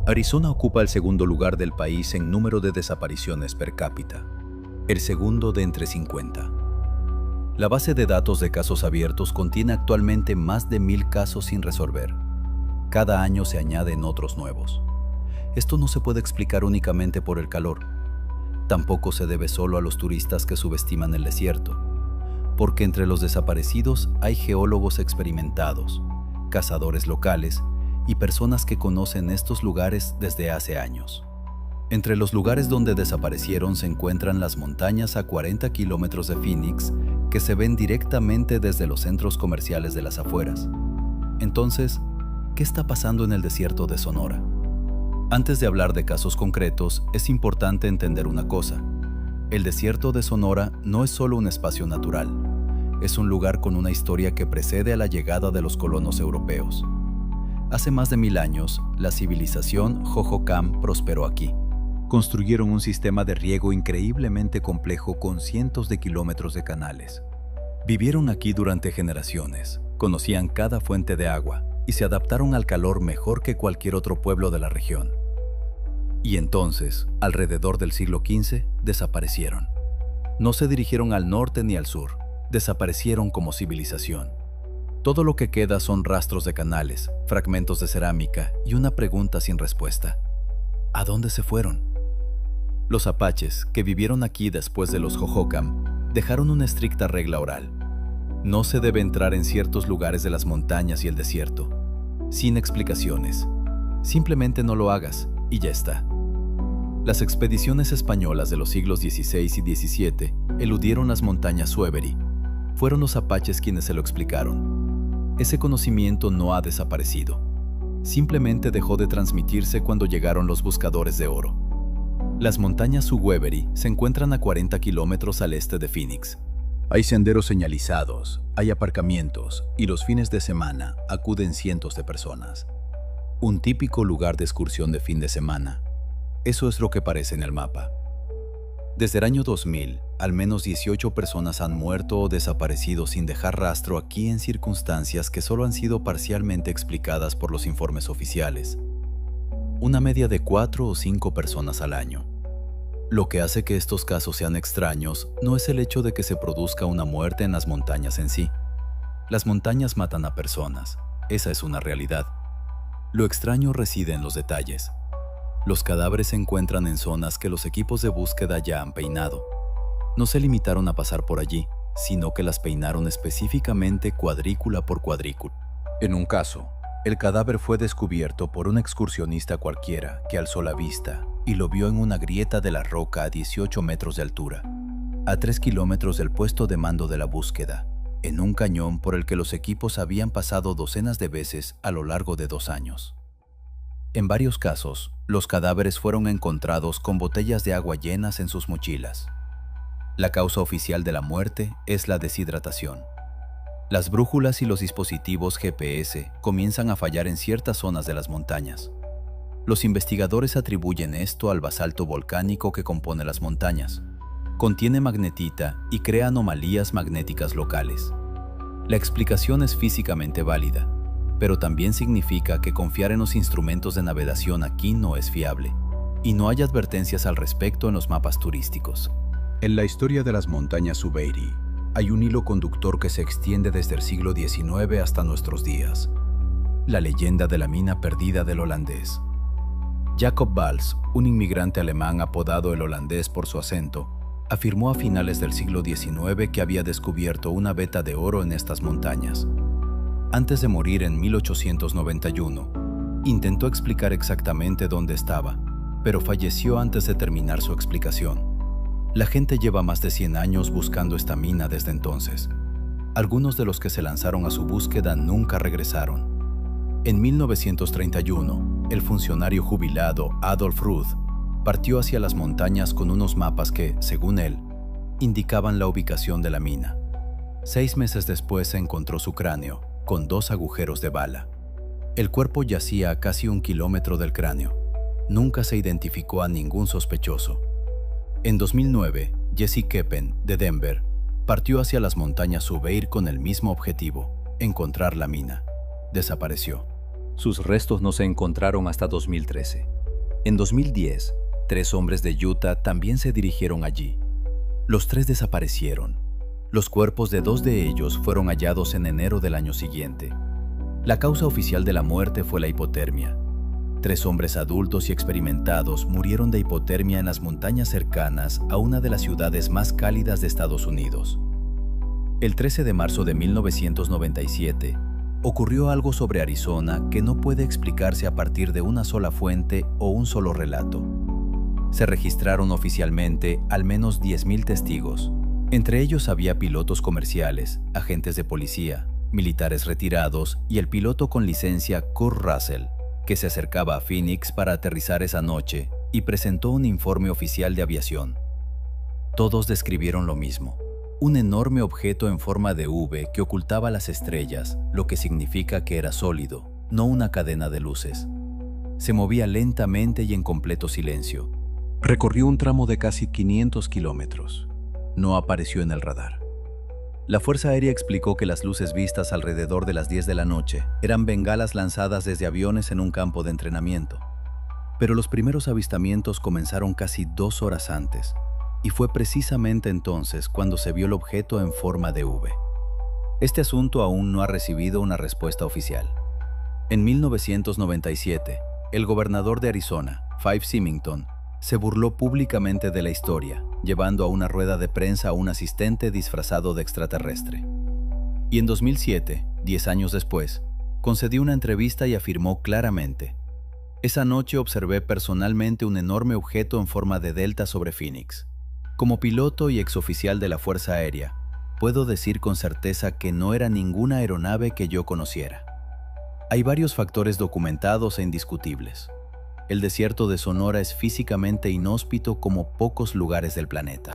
Arizona ocupa el segundo lugar del país en número de desapariciones per cápita, el segundo de entre 50. La base de datos de casos abiertos contiene actualmente más de 1000 casos sin resolver. Cada año se añaden otros nuevos. Esto no se puede explicar únicamente por el calor. Tampoco se debe solo a los turistas que subestiman el desierto, porque entre los desaparecidos hay geólogos experimentados, cazadores locales y personas que conocen estos lugares desde hace años. Entre los lugares donde desaparecieron se encuentran las montañas a 40 kilómetros de Phoenix, que se ven directamente desde los centros comerciales de las afueras. Entonces, ¿qué está pasando en el desierto de Sonora? Antes de hablar de casos concretos, es importante entender una cosa. El desierto de Sonora no es solo un espacio natural, es un lugar con una historia que precede a la llegada de los colonos europeos. Hace más de 1000 años, la civilización Hohokam prosperó aquí. Construyeron un sistema de riego increíblemente complejo con cientos de kilómetros de canales. Vivieron aquí durante generaciones, conocían cada fuente de agua y se adaptaron al calor mejor que cualquier otro pueblo de la región. Y entonces, alrededor del siglo XV, desaparecieron. No se dirigieron al norte ni al sur, desaparecieron como civilización. Todo lo que queda son rastros de canales, fragmentos de cerámica y una pregunta sin respuesta. ¿A dónde se fueron? Los apaches, que vivieron aquí después de los Hohokam, dejaron una estricta regla oral. No se debe entrar en ciertos lugares de las montañas y el desierto, sin explicaciones. Simplemente no lo hagas y ya está. Las expediciones españolas de los siglos XVI y XVII eludieron las montañas Sueveri. Fueron los apaches quienes se lo explicaron. Ese conocimiento no ha desaparecido. Simplemente dejó de transmitirse cuando llegaron los buscadores de oro. Las montañas Suweveri se encuentran a 40 kilómetros al este de Phoenix. Hay senderos señalizados, hay aparcamientos y los fines de semana acuden cientos de personas. Un típico lugar de excursión de fin de semana. Eso es lo que parece en el mapa. Desde el año 2000, al menos 18 personas han muerto o desaparecido sin dejar rastro aquí en circunstancias que solo han sido parcialmente explicadas por los informes oficiales. Una media de 4 o 5 personas al año. Lo que hace que estos casos sean extraños no es el hecho de que se produzca una muerte en las montañas en sí. Las montañas matan a personas, esa es una realidad. Lo extraño reside en los detalles. Los cadáveres se encuentran en zonas que los equipos de búsqueda ya han peinado. No se limitaron a pasar por allí, sino que las peinaron específicamente cuadrícula por cuadrícula. En un caso, el cadáver fue descubierto por un excursionista cualquiera que alzó la vista y lo vio en una grieta de la roca a 18 metros de altura, a 3 kilómetros del puesto de mando de la búsqueda, en un cañón por el que los equipos habían pasado docenas de veces a lo largo de 2 años. En varios casos, los cadáveres fueron encontrados con botellas de agua llenas en sus mochilas. La causa oficial de la muerte es la deshidratación. Las brújulas y los dispositivos GPS comienzan a fallar en ciertas zonas de las montañas. Los investigadores atribuyen esto al basalto volcánico que compone las montañas. Contiene magnetita y crea anomalías magnéticas locales. La explicación es físicamente válida, pero también significa que confiar en los instrumentos de navegación aquí no es fiable, y no hay advertencias al respecto en los mapas turísticos. En la historia de las montañas Suweveri, hay un hilo conductor que se extiende desde el siglo XIX hasta nuestros días. La leyenda de la mina perdida del holandés. Jacob Valls, un inmigrante alemán apodado el holandés por su acento, afirmó a finales del siglo XIX que había descubierto una veta de oro en estas montañas. Antes de morir en 1891, intentó explicar exactamente dónde estaba, pero falleció antes de terminar su explicación. La gente lleva más de 100 años buscando esta mina desde entonces. Algunos de los que se lanzaron a su búsqueda nunca regresaron. En 1931, el funcionario jubilado Adolf Ruth partió hacia las montañas con unos mapas que, según él, indicaban la ubicación de la mina. 6 meses después se encontró su cráneo, con 2 agujeros de bala. El cuerpo yacía a casi 1 kilómetro del cráneo. Nunca se identificó a ningún sospechoso. En 2009, Jesse Keppen, de Denver, Partió hacia las montañas Subeir con el mismo objetivo, encontrar la mina. Desapareció. Sus restos no se encontraron hasta 2013. En 2010, 3 hombres de Utah también se dirigieron allí. Los 3 desaparecieron. Los cuerpos de 2 de ellos fueron hallados en enero del año siguiente. La causa oficial de la muerte fue la hipotermia. 3 hombres adultos y experimentados murieron de hipotermia en las montañas cercanas a una de las ciudades más cálidas de Estados Unidos. El 13 de marzo de 1997, ocurrió algo sobre Arizona que no puede explicarse a partir de una sola fuente o un solo relato. Se registraron oficialmente al menos 10,000 testigos. Entre ellos había pilotos comerciales, agentes de policía, militares retirados y el piloto con licencia Kurt Russell, que se acercaba a Phoenix para aterrizar esa noche y presentó un informe oficial de aviación. Todos describieron lo mismo: un enorme objeto en forma de V que ocultaba las estrellas, lo que significa que era sólido, no una cadena de luces. Se movía lentamente y en completo silencio. Recorrió un tramo de casi 500 kilómetros. No apareció en el radar. La Fuerza Aérea explicó que las luces vistas alrededor de las 10 de la noche eran bengalas lanzadas desde aviones en un campo de entrenamiento. Pero los primeros avistamientos comenzaron casi 2 horas antes, y fue precisamente entonces cuando se vio el objeto en forma de V. Este asunto aún no ha recibido una respuesta oficial. En 1997, el gobernador de Arizona, Fife Symington, se burló públicamente de la historia, llevando a una rueda de prensa a un asistente disfrazado de extraterrestre. Y en 2007, 10 años después, concedió una entrevista y afirmó claramente: esa noche observé personalmente un enorme objeto en forma de delta sobre Phoenix. Como piloto y exoficial de la Fuerza Aérea, puedo decir con certeza que no era ninguna aeronave que yo conociera. Hay varios factores documentados e indiscutibles. El desierto de Sonora es físicamente inhóspito como pocos lugares del planeta.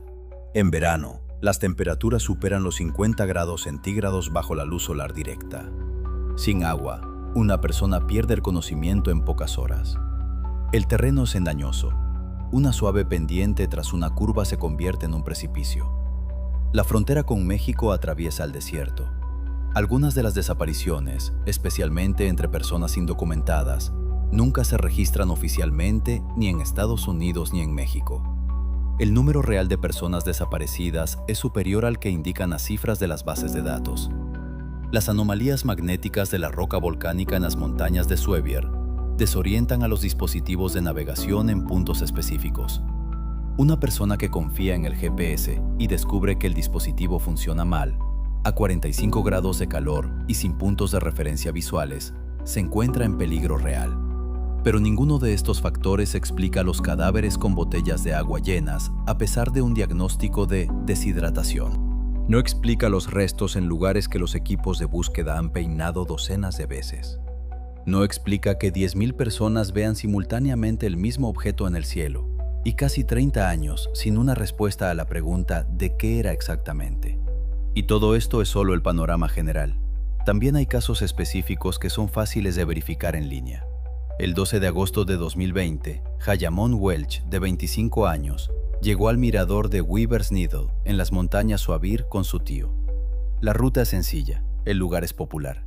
En verano, las temperaturas superan los 50 grados centígrados bajo la luz solar directa. Sin agua, una persona pierde el conocimiento en pocas horas. El terreno es engañoso. Una suave pendiente tras una curva se convierte en un precipicio. La frontera con México atraviesa el desierto. Algunas de las desapariciones, especialmente entre personas indocumentadas, nunca se registran oficialmente ni en Estados Unidos ni en México. El número real de personas desaparecidas es superior al que indican las cifras de las bases de datos. Las anomalías magnéticas de la roca volcánica en las montañas de Sevier desorientan a los dispositivos de navegación en puntos específicos. Una persona que confía en el GPS y descubre que el dispositivo funciona mal, a 45 grados de calor y sin puntos de referencia visuales, se encuentra en peligro real. Pero ninguno de estos factores explica los cadáveres con botellas de agua llenas a pesar de un diagnóstico de deshidratación. No explica los restos en lugares que los equipos de búsqueda han peinado docenas de veces. No explica que 10,000 personas vean simultáneamente el mismo objeto en el cielo y casi 30 años sin una respuesta a la pregunta de qué era exactamente. Y todo esto es solo el panorama general. También hay casos específicos que son fáciles de verificar en línea. El 12 de agosto de 2020, Hayamon Welch, de 25 años, llegó al mirador de Weaver's Needle, en las montañas Sevier, con su tío. La ruta es sencilla, el lugar es popular.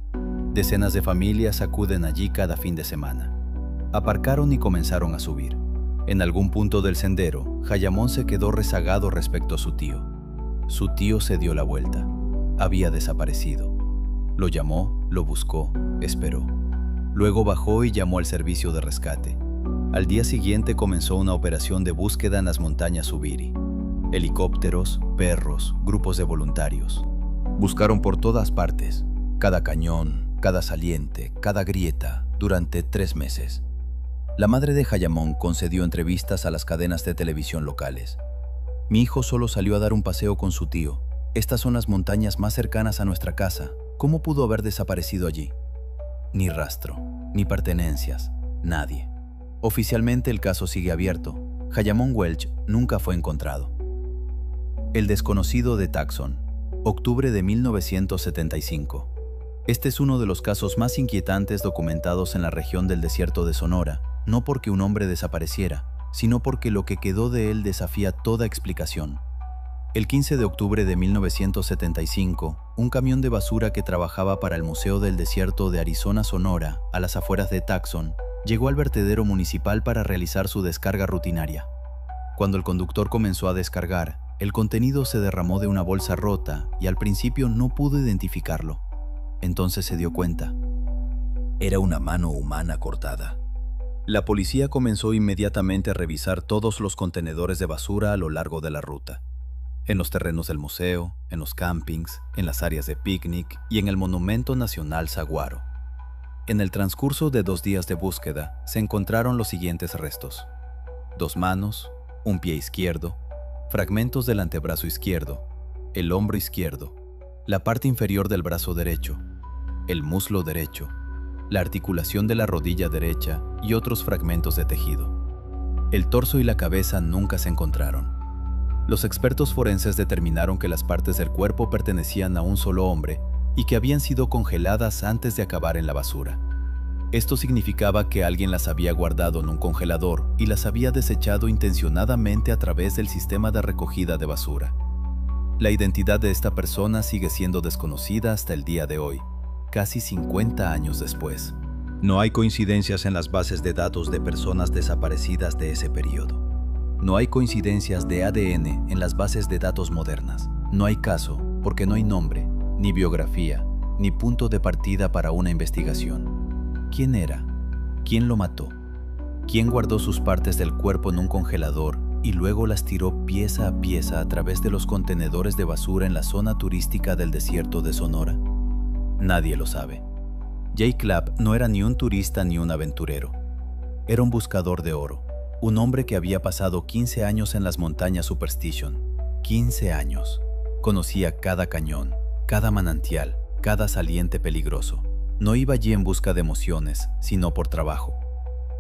Decenas de familias acuden allí cada fin de semana. Aparcaron y comenzaron a subir. En algún punto del sendero, Hayamon se quedó rezagado respecto a su tío. Su tío se dio la vuelta. Había desaparecido. Lo llamó, lo buscó, esperó. Luego bajó y llamó al servicio de rescate. Al día siguiente comenzó una operación de búsqueda en las montañas Subiri. Helicópteros, perros, grupos de voluntarios. Buscaron por todas partes, cada cañón, cada saliente, cada grieta, durante 3 meses. La madre de Hayamon concedió entrevistas a las cadenas de televisión locales. Mi hijo solo salió a dar un paseo con su tío. Estas son las montañas más cercanas a nuestra casa. ¿Cómo pudo haber desaparecido allí? Ni rastro, ni pertenencias, nadie. Oficialmente el caso sigue abierto. Hayamon Welch nunca fue encontrado. El desconocido de Tucson, octubre de 1975. Este es uno de los casos más inquietantes documentados en la región del desierto de Sonora, no porque un hombre desapareciera, sino porque lo que quedó de él desafía toda explicación. El 15 de octubre de 1975, un camión de basura que trabajaba para el Museo del Desierto de Arizona Sonora, a las afueras de Tucson, llegó al vertedero municipal para realizar su descarga rutinaria. Cuando el conductor comenzó a descargar, el contenido se derramó de una bolsa rota y al principio no pudo identificarlo. Entonces se dio cuenta. Era una mano humana cortada. La policía comenzó inmediatamente a revisar todos los contenedores de basura a lo largo de la ruta. En los terrenos del museo, en los campings, en las áreas de picnic y en el Monumento Nacional Saguaro. En el transcurso de 2 días de búsqueda, se encontraron los siguientes restos: 2 manos, un pie izquierdo, fragmentos del antebrazo izquierdo, el hombro izquierdo, la parte inferior del brazo derecho, el muslo derecho, la articulación de la rodilla derecha y otros fragmentos de tejido. El torso y la cabeza nunca se encontraron. Los expertos forenses determinaron que las partes del cuerpo pertenecían a un solo hombre y que habían sido congeladas antes de acabar en la basura. Esto significaba que alguien las había guardado en un congelador y las había desechado intencionadamente a través del sistema de recogida de basura. La identidad de esta persona sigue siendo desconocida hasta el día de hoy, casi 50 años después. No hay coincidencias en las bases de datos de personas desaparecidas de ese periodo. No hay coincidencias de ADN en las bases de datos modernas. No hay caso porque no hay nombre, ni biografía, ni punto de partida para una investigación. ¿Quién era? ¿Quién lo mató? ¿Quién guardó sus partes del cuerpo en un congelador y luego las tiró pieza a pieza a través de los contenedores de basura en la zona turística del desierto de Sonora? Nadie lo sabe. Jay Clapp no era ni un turista ni un aventurero. Era un buscador de oro. Un hombre que había pasado 15 años en las montañas Superstition. 15 años. Conocía cada cañón, cada manantial, cada saliente peligroso. No iba allí en busca de emociones, sino por trabajo.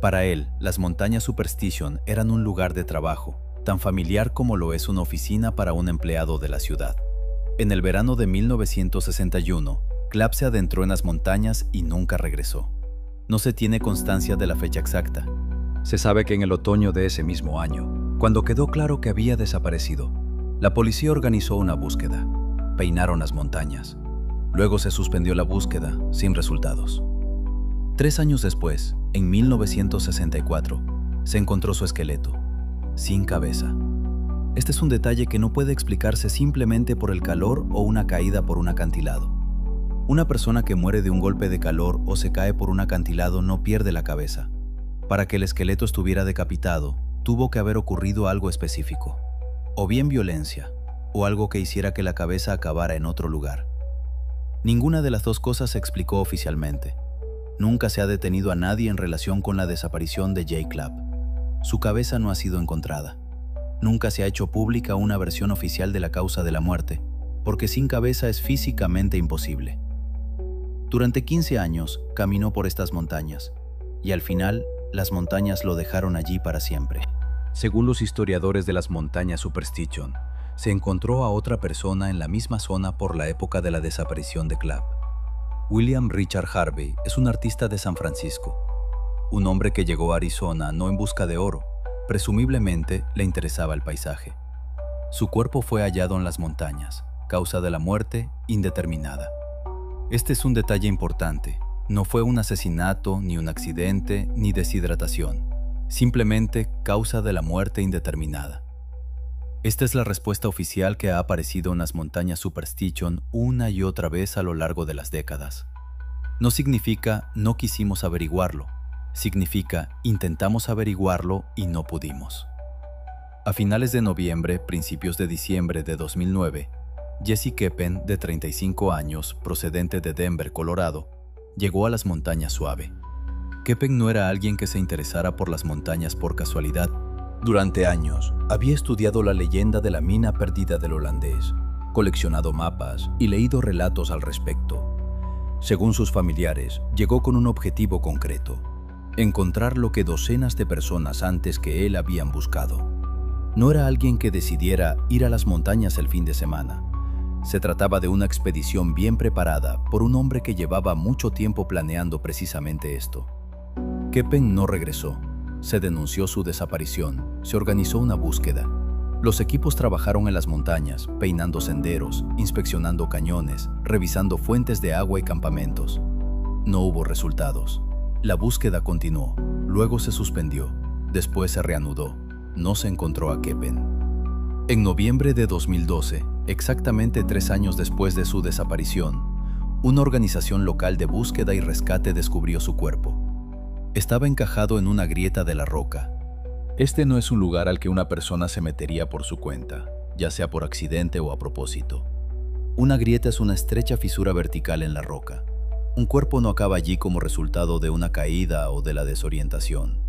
Para él, las montañas Superstition eran un lugar de trabajo, tan familiar como lo es una oficina para un empleado de la ciudad. En el verano de 1961, Clapp se adentró en las montañas y nunca regresó. No se tiene constancia de la fecha exacta. Se sabe que en el otoño de ese mismo año, cuando quedó claro que había desaparecido, la policía organizó una búsqueda. Peinaron las montañas. Luego se suspendió la búsqueda, sin resultados. 3 años después, en 1964, se encontró su esqueleto, sin cabeza. Este es un detalle que no puede explicarse simplemente por el calor o una caída por un acantilado. Una persona que muere de un golpe de calor o se cae por un acantilado no pierde la cabeza. Para que el esqueleto estuviera decapitado, tuvo que haber ocurrido algo específico, o bien violencia, o algo que hiciera que la cabeza acabara en otro lugar. Ninguna de las dos cosas se explicó oficialmente. Nunca se ha detenido a nadie en relación con la desaparición de Jay Clapp. Su cabeza no ha sido encontrada. Nunca se ha hecho pública una versión oficial de la causa de la muerte, porque sin cabeza es físicamente imposible. Durante 15 años caminó por estas montañas, y al final las montañas lo dejaron allí para siempre. Según los historiadores de las montañas Superstition, se encontró a otra persona en la misma zona por la época de la desaparición de Clapp. William Richard Harvey es un artista de San Francisco, un hombre que llegó a Arizona no en busca de oro, presumiblemente le interesaba el paisaje. Su cuerpo fue hallado en las montañas, causa de la muerte indeterminada. Este es un detalle importante. No fue un asesinato, ni un accidente, ni deshidratación. Simplemente causa de la muerte indeterminada. Esta es la respuesta oficial que ha aparecido en las montañas Superstition una y otra vez a lo largo de las décadas. No significa no quisimos averiguarlo. Significa intentamos averiguarlo y no pudimos. A finales de noviembre, principios de diciembre de 2009, Jesse Keppen, de 35 años, procedente de Denver, Colorado, llegó a las montañas Suave. Keppen no era alguien que se interesara por las montañas por casualidad. Durante años, había estudiado la leyenda de la mina perdida del holandés, coleccionado mapas y leído relatos al respecto. Según sus familiares, llegó con un objetivo concreto: encontrar lo que docenas de personas antes que él habían buscado. No era alguien que decidiera ir a las montañas el fin de semana. Se trataba de una expedición bien preparada por un hombre que llevaba mucho tiempo planeando precisamente esto. Keppen no regresó. Se denunció su desaparición, se organizó una búsqueda. Los equipos trabajaron en las montañas, peinando senderos, inspeccionando cañones, revisando fuentes de agua y campamentos. No hubo resultados. La búsqueda continuó, luego se suspendió, después se reanudó. No se encontró a Kepen. En noviembre de 2012, exactamente 3 años después de su desaparición, una organización local de búsqueda y rescate descubrió su cuerpo. Estaba encajado en una grieta de la roca. Este no es un lugar al que una persona se metería por su cuenta, ya sea por accidente o a propósito. Una grieta es una estrecha fisura vertical en la roca. Un cuerpo no acaba allí como resultado de una caída o de la desorientación.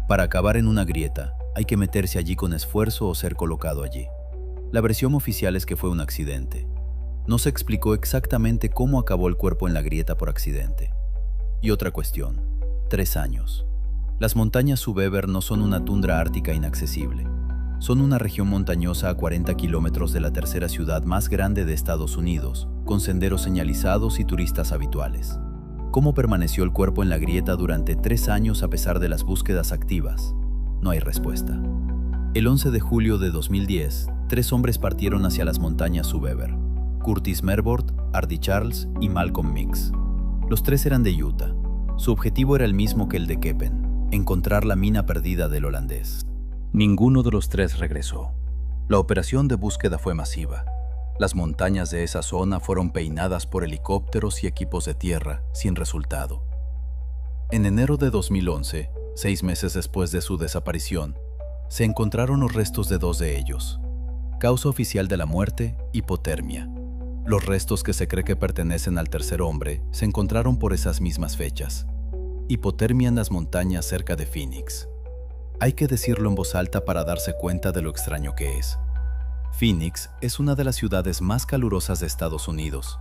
Para acabar en una grieta, hay que meterse allí con esfuerzo o ser colocado allí. La versión oficial es que fue un accidente. No se explicó exactamente cómo acabó el cuerpo en la grieta por accidente. Y otra cuestión, 3 años. Las montañas Subever no son una tundra ártica inaccesible. Son una región montañosa a 40 kilómetros de la tercera ciudad más grande de Estados Unidos, con senderos señalizados y turistas habituales. ¿Cómo permaneció el cuerpo en la grieta durante 3 años a pesar de las búsquedas activas? No hay respuesta. El 11 de julio de 2010, 3 hombres partieron hacia las montañas Subever: Curtis Merbort, Ardy Charles y Malcolm Mix. Los 3 eran de Utah. Su objetivo era el mismo que el de Kepen: encontrar la mina perdida del holandés. Ninguno de los 3 regresó. La operación de búsqueda fue masiva. Las montañas de esa zona fueron peinadas por helicópteros y equipos de tierra, sin resultado. En enero de 2011, 6 meses después de su desaparición, se encontraron los restos de 2 de ellos. Causa oficial de la muerte: hipotermia. Los restos que se cree que pertenecen al tercer hombre se encontraron por esas mismas fechas. Hipotermia en las montañas cerca de Phoenix. Hay que decirlo en voz alta para darse cuenta de lo extraño que es. Phoenix es una de las ciudades más calurosas de Estados Unidos.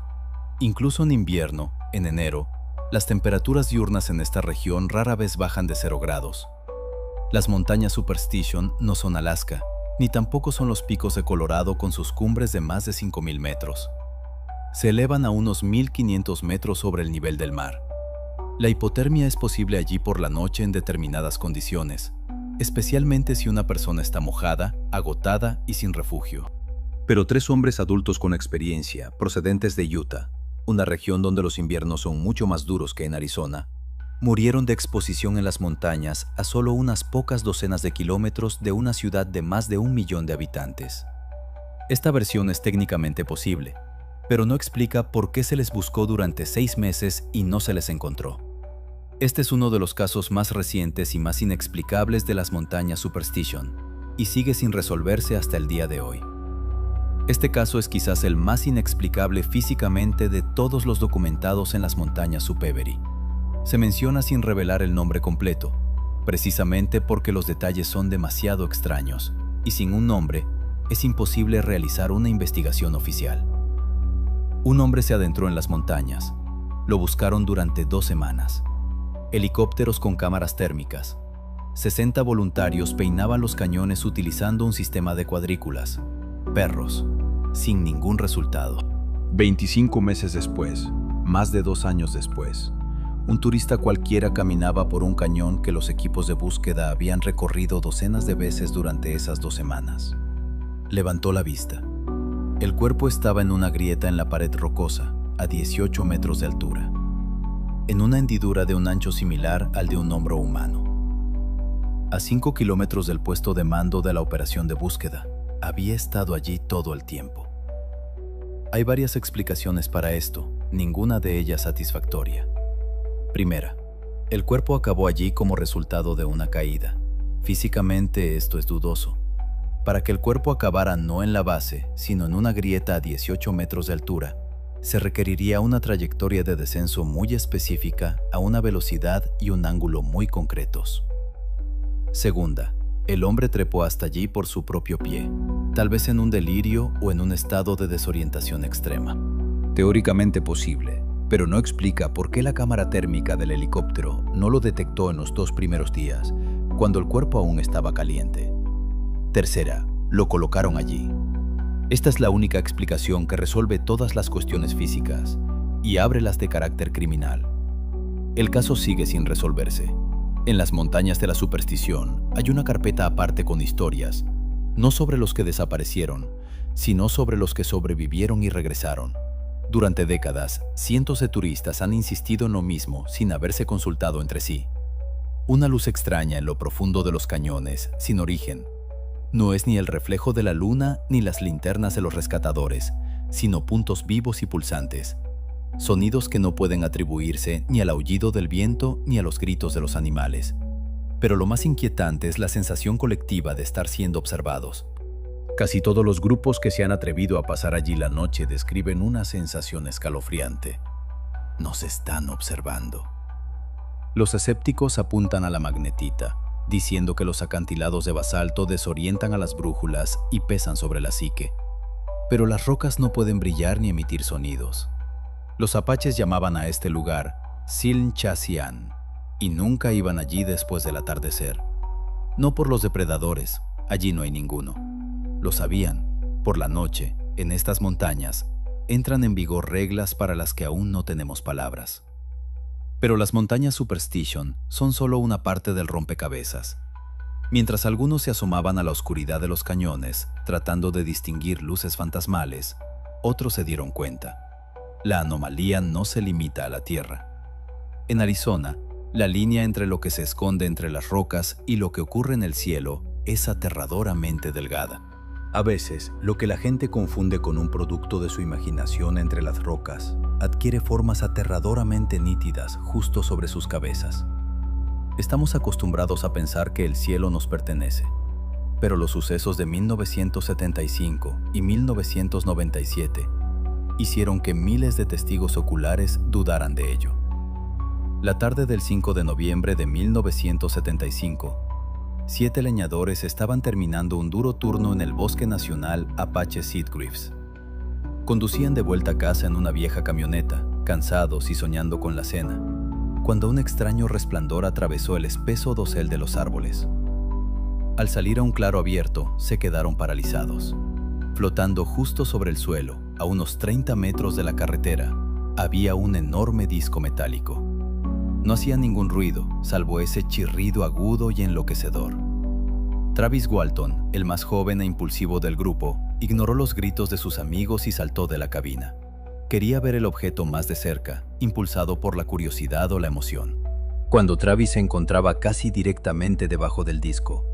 Incluso en invierno, en enero, las temperaturas diurnas en esta región rara vez bajan de 0 grados. Las montañas Superstition no son Alaska, ni tampoco son los picos de Colorado con sus cumbres de más de 5.000 metros. Se elevan a unos 1.500 metros sobre el nivel del mar. La hipotermia es posible allí por la noche en determinadas condiciones, especialmente si una persona está mojada, agotada y sin refugio. Pero 3 hombres adultos con experiencia, procedentes de Utah, una región donde los inviernos son mucho más duros que en Arizona, murieron de exposición en las montañas a solo unas pocas docenas de kilómetros de una ciudad de más de 1 millón de habitantes. Esta versión es técnicamente posible, pero no explica por qué se les buscó durante 6 meses y no se les encontró. Este es uno de los casos más recientes y más inexplicables de las montañas Superstition, y sigue sin resolverse hasta el día de hoy. Este caso es quizás el más inexplicable físicamente de todos los documentados en las montañas Superiore. Se menciona sin revelar el nombre completo, precisamente porque los detalles son demasiado extraños, y sin un nombre es imposible realizar una investigación oficial. Un hombre se adentró en las montañas. Lo buscaron durante 2 semanas. Helicópteros con cámaras térmicas. 60 voluntarios peinaban los cañones utilizando un sistema de cuadrículas. Perros. Sin ningún resultado. 25 meses después, más de 2 años después, un turista cualquiera caminaba por un cañón que los equipos de búsqueda habían recorrido docenas de veces durante esas 2 semanas. Levantó la vista. El cuerpo estaba en una grieta en la pared rocosa, a 18 metros de altura, en una hendidura de un ancho similar al de un hombro humano. A 5 kilómetros del puesto de mando de la operación de búsqueda, había estado allí todo el tiempo. Hay varias explicaciones para esto, ninguna de ellas satisfactoria. Primera, el cuerpo acabó allí como resultado de una caída. Físicamente esto es dudoso. Para que el cuerpo acabara no en la base, sino en una grieta a 18 metros de altura, se requeriría una trayectoria de descenso muy específica a una velocidad y un ángulo muy concretos. Segunda, el hombre trepó hasta allí por su propio pie, tal vez en un delirio o en un estado de desorientación extrema. Teóricamente posible, pero no explica por qué la cámara térmica del helicóptero no lo detectó en los 2 primeros días, cuando el cuerpo aún estaba caliente. Tercera, lo colocaron allí. Esta es la única explicación que resuelve todas las cuestiones físicas y abre las de carácter criminal. El caso sigue sin resolverse. En las montañas de la Superstición hay una carpeta aparte con historias, no sobre los que desaparecieron, sino sobre los que sobrevivieron y regresaron. Durante décadas, cientos de turistas han insistido en lo mismo sin haberse consultado entre sí. Una luz extraña en lo profundo de los cañones, sin origen. No es ni el reflejo de la luna ni las linternas de los rescatadores, sino puntos vivos y pulsantes. Sonidos que no pueden atribuirse ni al aullido del viento ni a los gritos de los animales. Pero lo más inquietante es la sensación colectiva de estar siendo observados. Casi todos los grupos que se han atrevido a pasar allí la noche describen una sensación escalofriante. Nos están observando. Los escépticos apuntan a la magnetita, diciendo que los acantilados de basalto desorientan a las brújulas y pesan sobre la psique. Pero las rocas no pueden brillar ni emitir sonidos. Los apaches llamaban a este lugar Silnchacián y nunca iban allí después del atardecer. No por los depredadores, allí no hay ninguno. Lo sabían, por la noche, en estas montañas, entran en vigor reglas para las que aún no tenemos palabras. Pero las montañas Superstition son solo una parte del rompecabezas. Mientras algunos se asomaban a la oscuridad de los cañones, tratando de distinguir luces fantasmales, otros se dieron cuenta. La anomalía no se limita a la Tierra. En Arizona, la línea entre lo que se esconde entre las rocas y lo que ocurre en el cielo es aterradoramente delgada. A veces, lo que la gente confunde con un producto de su imaginación entre las rocas adquiere formas aterradoramente nítidas justo sobre sus cabezas. Estamos acostumbrados a pensar que el cielo nos pertenece, pero los sucesos de 1975 y 1997 hicieron que miles de testigos oculares dudaran de ello. La tarde del 5 de noviembre de 1975, 7 leñadores estaban terminando un duro turno en el Bosque Nacional Apache Sitgreaves. Conducían de vuelta a casa en una vieja camioneta, cansados y soñando con la cena, cuando un extraño resplandor atravesó el espeso dosel de los árboles. Al salir a un claro abierto, se quedaron paralizados. Flotando justo sobre el suelo, a unos 30 metros de la carretera, había un enorme disco metálico. No hacía ningún ruido, salvo ese chirrido agudo y enloquecedor. Travis Walton, el más joven e impulsivo del grupo, ignoró los gritos de sus amigos y saltó de la cabina. Quería ver el objeto más de cerca, impulsado por la curiosidad o la emoción. Cuando Travis se encontraba casi directamente debajo del disco,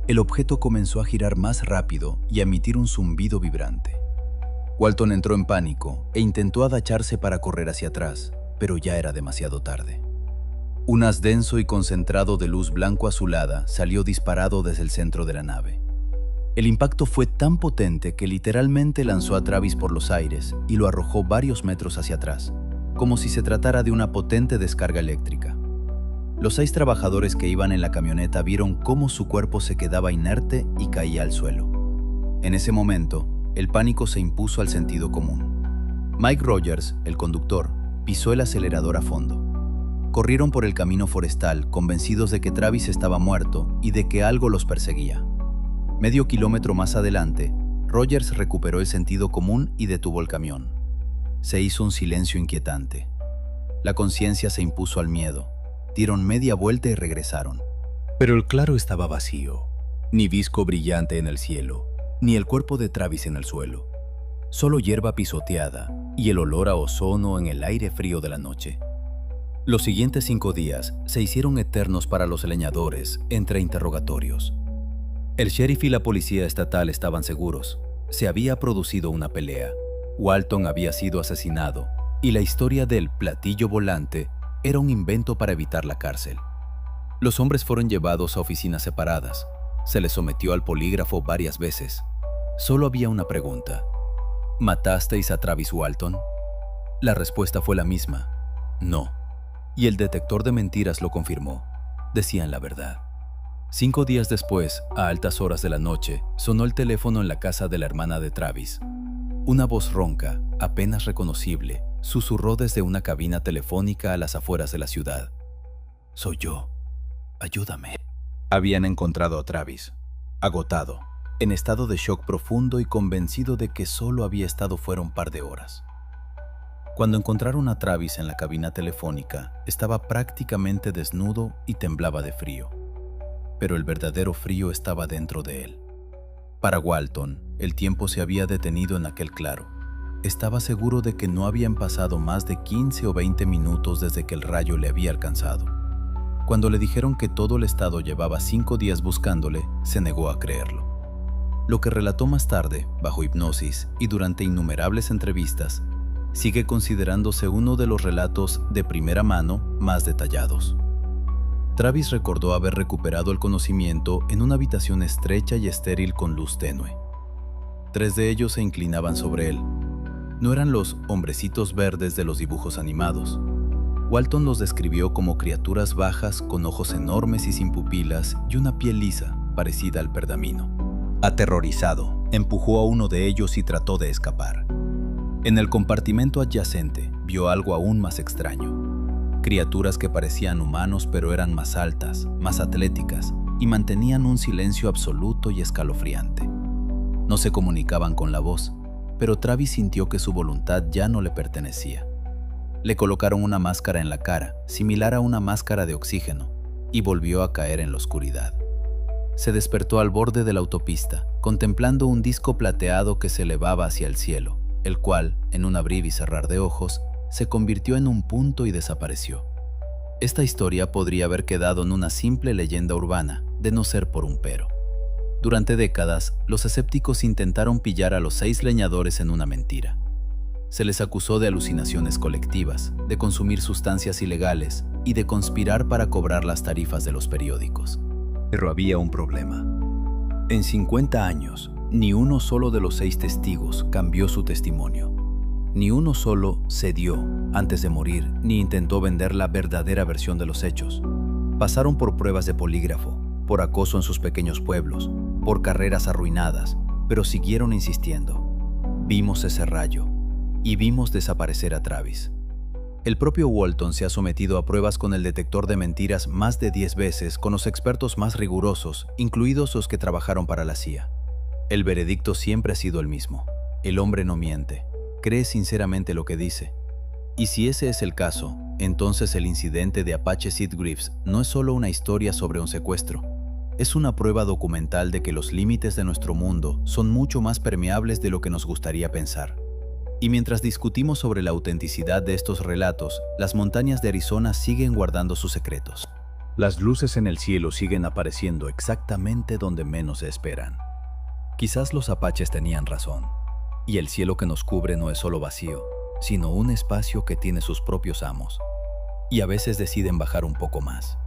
el objeto comenzó a girar más rápido y a emitir un zumbido vibrante. Walton entró en pánico e intentó agacharse para correr hacia atrás, pero ya era demasiado tarde. Un haz denso y concentrado de luz blanco-azulada salió disparado desde el centro de la nave. El impacto fue tan potente que literalmente lanzó a Travis por los aires y lo arrojó varios metros hacia atrás, como si se tratara de una potente descarga eléctrica. Los 6 trabajadores que iban en la camioneta vieron cómo su cuerpo se quedaba inerte y caía al suelo. En ese momento, el pánico se impuso al sentido común. Mike Rogers, el conductor, pisó el acelerador a fondo. Corrieron por el camino forestal, convencidos de que Travis estaba muerto y de que algo los perseguía. Medio kilómetro más adelante, Rogers recuperó el sentido común y detuvo el camión. Se hizo un silencio inquietante. La conciencia se impuso al miedo. Dieron media vuelta y regresaron. Pero el claro estaba vacío. Ni disco brillante en el cielo, ni el cuerpo de Travis en el suelo. Solo hierba pisoteada y el olor a ozono en el aire frío de la noche. Los siguientes 5 días se hicieron eternos para los leñadores entre interrogatorios. El sheriff y la policía estatal estaban seguros. Se había producido una pelea. Walton había sido asesinado y la historia del platillo volante era un invento para evitar la cárcel. Los hombres fueron llevados a oficinas separadas. Se les sometió al polígrafo varias veces. Solo había una pregunta. ¿Matasteis a Travis Walton? La respuesta fue la misma. No. Y el detector de mentiras lo confirmó. Decían la verdad. 5 días después, a altas horas de la noche, sonó el teléfono en la casa de la hermana de Travis. Una voz ronca, apenas reconocible, susurró desde una cabina telefónica a las afueras de la ciudad. «Soy yo. Ayúdame». Habían encontrado a Travis, agotado, en estado de shock profundo y convencido de que solo había estado fuera un par de horas. Cuando encontraron a Travis en la cabina telefónica, estaba prácticamente desnudo y temblaba de frío. Pero el verdadero frío estaba dentro de él. Para Walton, el tiempo se había detenido en aquel claro. Estaba seguro de que no habían pasado más de 15 o 20 minutos desde que el rayo le había alcanzado. Cuando le dijeron que todo el estado llevaba 5 días buscándole, se negó a creerlo. Lo que relató más tarde, bajo hipnosis y durante innumerables entrevistas, sigue considerándose uno de los relatos de primera mano más detallados. Travis recordó haber recuperado el conocimiento en una habitación estrecha y estéril con luz tenue. 3 de ellos se inclinaban sobre él. No eran los hombrecitos verdes de los dibujos animados. Walton los describió como criaturas bajas con ojos enormes y sin pupilas y una piel lisa, parecida al pergamino. Aterrorizado, empujó a uno de ellos y trató de escapar. En el compartimento adyacente vio algo aún más extraño. Criaturas que parecían humanos pero eran más altas, más atléticas y mantenían un silencio absoluto y escalofriante. No se comunicaban con la voz, pero Travis sintió que su voluntad ya no le pertenecía. Le colocaron una máscara en la cara, similar a una máscara de oxígeno, y volvió a caer en la oscuridad. Se despertó al borde de la autopista, contemplando un disco plateado que se elevaba hacia el cielo, el cual, en un abrir y cerrar de ojos, se convirtió en un punto y desapareció. Esta historia podría haber quedado en una simple leyenda urbana, de no ser por un pero. Durante décadas, los escépticos intentaron pillar a los 6 leñadores en una mentira. Se les acusó de alucinaciones colectivas, de consumir sustancias ilegales y de conspirar para cobrar las tarifas de los periódicos. Pero había un problema. En 50 años, ni uno solo de los 6 testigos cambió su testimonio. Ni uno solo cedió antes de morir, ni intentó vender la verdadera versión de los hechos. Pasaron por pruebas de polígrafo, por acoso en sus pequeños pueblos, por carreras arruinadas, pero siguieron insistiendo. Vimos ese rayo y vimos desaparecer a Travis. El propio Walton se ha sometido a pruebas con el detector de mentiras más de 10 veces con los expertos más rigurosos, incluidos los que trabajaron para la CIA. El veredicto siempre ha sido el mismo. El hombre no miente, cree sinceramente lo que dice. Y si ese es el caso, entonces el incidente de Apache Sid Greaves no es solo una historia sobre un secuestro. Es una prueba documental de que los límites de nuestro mundo son mucho más permeables de lo que nos gustaría pensar. Y mientras discutimos sobre la autenticidad de estos relatos, las montañas de Arizona siguen guardando sus secretos. Las luces en el cielo siguen apareciendo exactamente donde menos se esperan. Quizás los apaches tenían razón, y el cielo que nos cubre no es solo vacío, sino un espacio que tiene sus propios amos. Y a veces deciden bajar un poco más.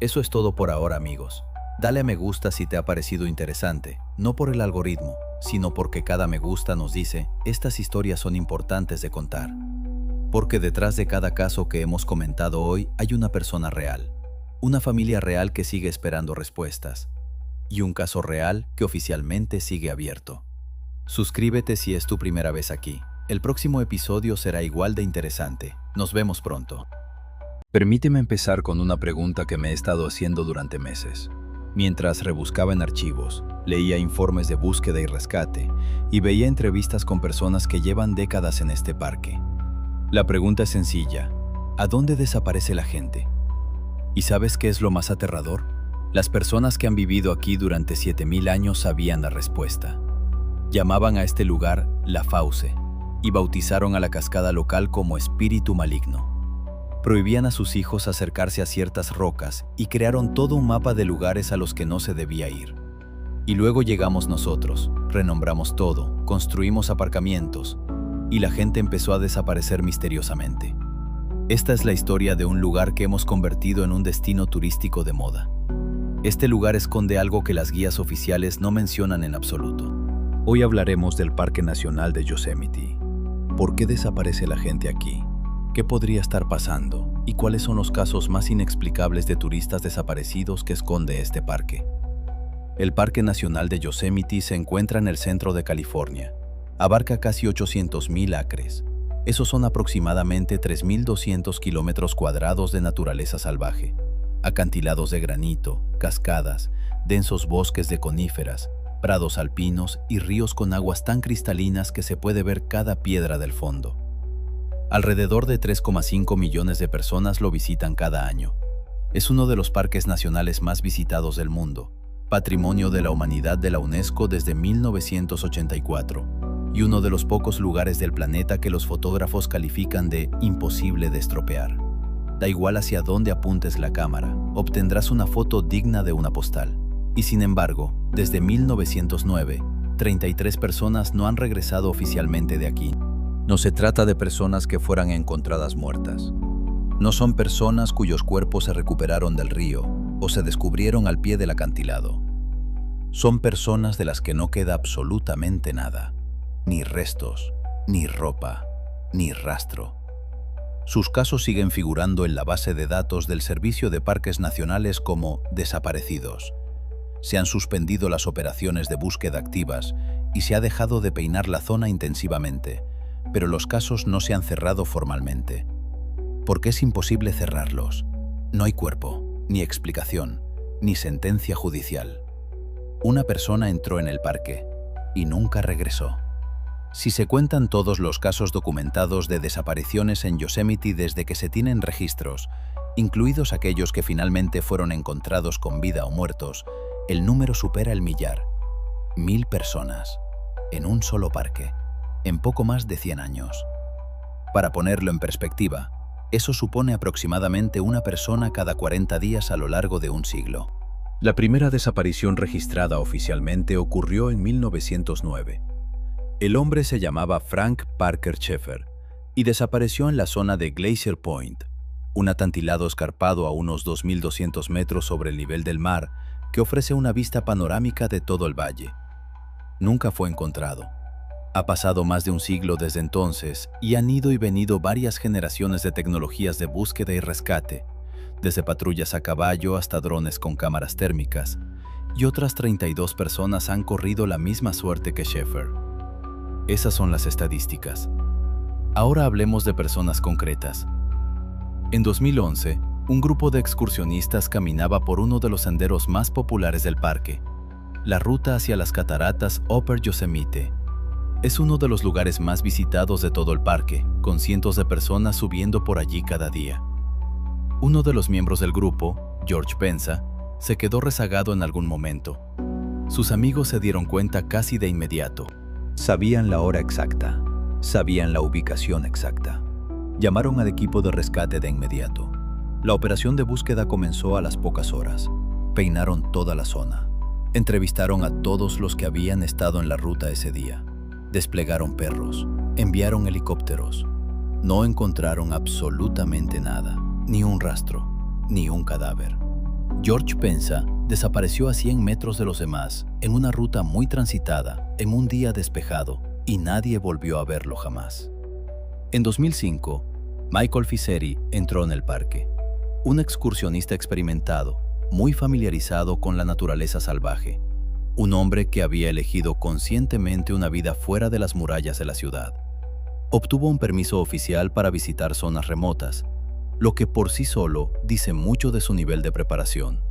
Eso es todo por ahora, amigos. Dale a me gusta si te ha parecido interesante, no por el algoritmo, sino porque cada me gusta nos dice, estas historias son importantes de contar. Porque detrás de cada caso que hemos comentado hoy hay una persona real, una familia real que sigue esperando respuestas, y un caso real que oficialmente sigue abierto. Suscríbete si es tu primera vez aquí. El próximo episodio será igual de interesante. Nos vemos pronto. Permíteme empezar con una pregunta que me he estado haciendo durante meses. Mientras rebuscaba en archivos, leía informes de búsqueda y rescate y veía entrevistas con personas que llevan décadas en este parque. La pregunta es sencilla: ¿a dónde desaparece la gente? ¿Y sabes qué es lo más aterrador? Las personas que han vivido aquí durante 7000 años sabían la respuesta. Llamaban a este lugar La Fauce y bautizaron a la cascada local como espíritu maligno. Prohibían a sus hijos acercarse a ciertas rocas y crearon todo un mapa de lugares a los que no se debía ir. Y luego llegamos nosotros, renombramos todo, construimos aparcamientos y la gente empezó a desaparecer misteriosamente. Esta es la historia de un lugar que hemos convertido en un destino turístico de moda. Este lugar esconde algo que las guías oficiales no mencionan en absoluto. Hoy hablaremos del Parque Nacional de Yosemite. ¿Por qué desaparece la gente aquí? ¿Qué podría estar pasando? ¿Y cuáles son los casos más inexplicables de turistas desaparecidos que esconde este parque? El Parque Nacional de Yosemite se encuentra en el centro de California. Abarca casi 800,000 acres. Esos son aproximadamente 3.200 kilómetros cuadrados de naturaleza salvaje. Acantilados de granito, cascadas, densos bosques de coníferas, prados alpinos y ríos con aguas tan cristalinas que se puede ver cada piedra del fondo. Alrededor de 3,5 millones de personas lo visitan cada año. Es uno de los parques nacionales más visitados del mundo, Patrimonio de la Humanidad de la UNESCO desde 1984, y uno de los pocos lugares del planeta que los fotógrafos califican de imposible de estropear. Da igual hacia dónde apuntes la cámara, obtendrás una foto digna de una postal. Y sin embargo, desde 1909, 33 personas no han regresado oficialmente de aquí. No se trata de personas que fueran encontradas muertas. No son personas cuyos cuerpos se recuperaron del río o se descubrieron al pie del acantilado. Son personas de las que no queda absolutamente nada. Ni restos, ni ropa, ni rastro. Sus casos siguen figurando en la base de datos del Servicio de Parques Nacionales como desaparecidos. Se han suspendido las operaciones de búsqueda activas y se ha dejado de peinar la zona intensivamente, pero los casos no se han cerrado formalmente. Porque es imposible cerrarlos. No hay cuerpo, ni explicación, ni sentencia judicial. Una persona entró en el parque y nunca regresó. Si se cuentan todos los casos documentados de desapariciones en Yosemite desde que se tienen registros, incluidos aquellos que finalmente fueron encontrados con vida o muertos, el número supera el millar. 1000 personas, en un solo parque, en poco más de 100 años. Para ponerlo en perspectiva, eso supone aproximadamente una persona cada 40 días a lo largo de un siglo. La primera desaparición registrada oficialmente ocurrió en 1909. El hombre se llamaba Frank Parker Schaeffer y desapareció en la zona de Glacier Point, un acantilado escarpado a unos 2.200 metros sobre el nivel del mar que ofrece una vista panorámica de todo el valle. Nunca fue encontrado. Ha pasado más de un siglo desde entonces y han ido y venido varias generaciones de tecnologías de búsqueda y rescate, desde patrullas a caballo hasta drones con cámaras térmicas, y otras 32 personas han corrido la misma suerte que Schaeffer. Esas son las estadísticas. Ahora hablemos de personas concretas. En 2011, un grupo de excursionistas caminaba por uno de los senderos más populares del parque, la ruta hacia las cataratas Upper Yosemite. Es uno de los lugares más visitados de todo el parque, con cientos de personas subiendo por allí cada día. Uno de los miembros del grupo, George Penza, se quedó rezagado en algún momento. Sus amigos se dieron cuenta casi de inmediato. Sabían la hora exacta, sabían la ubicación exacta. Llamaron al equipo de rescate de inmediato. La operación de búsqueda comenzó a las pocas horas. Peinaron toda la zona. Entrevistaron a todos los que habían estado en la ruta ese día. Desplegaron perros, enviaron helicópteros. No encontraron absolutamente nada, ni un rastro, ni un cadáver. George Penza desapareció a 100 metros de los demás, en una ruta muy transitada, en un día despejado, y nadie volvió a verlo jamás. En 2005, Michael Fisseri entró en el parque. Un excursionista experimentado, muy familiarizado con la naturaleza salvaje. Un hombre que había elegido conscientemente una vida fuera de las murallas de la ciudad. Obtuvo un permiso oficial para visitar zonas remotas, lo que por sí solo dice mucho de su nivel de preparación.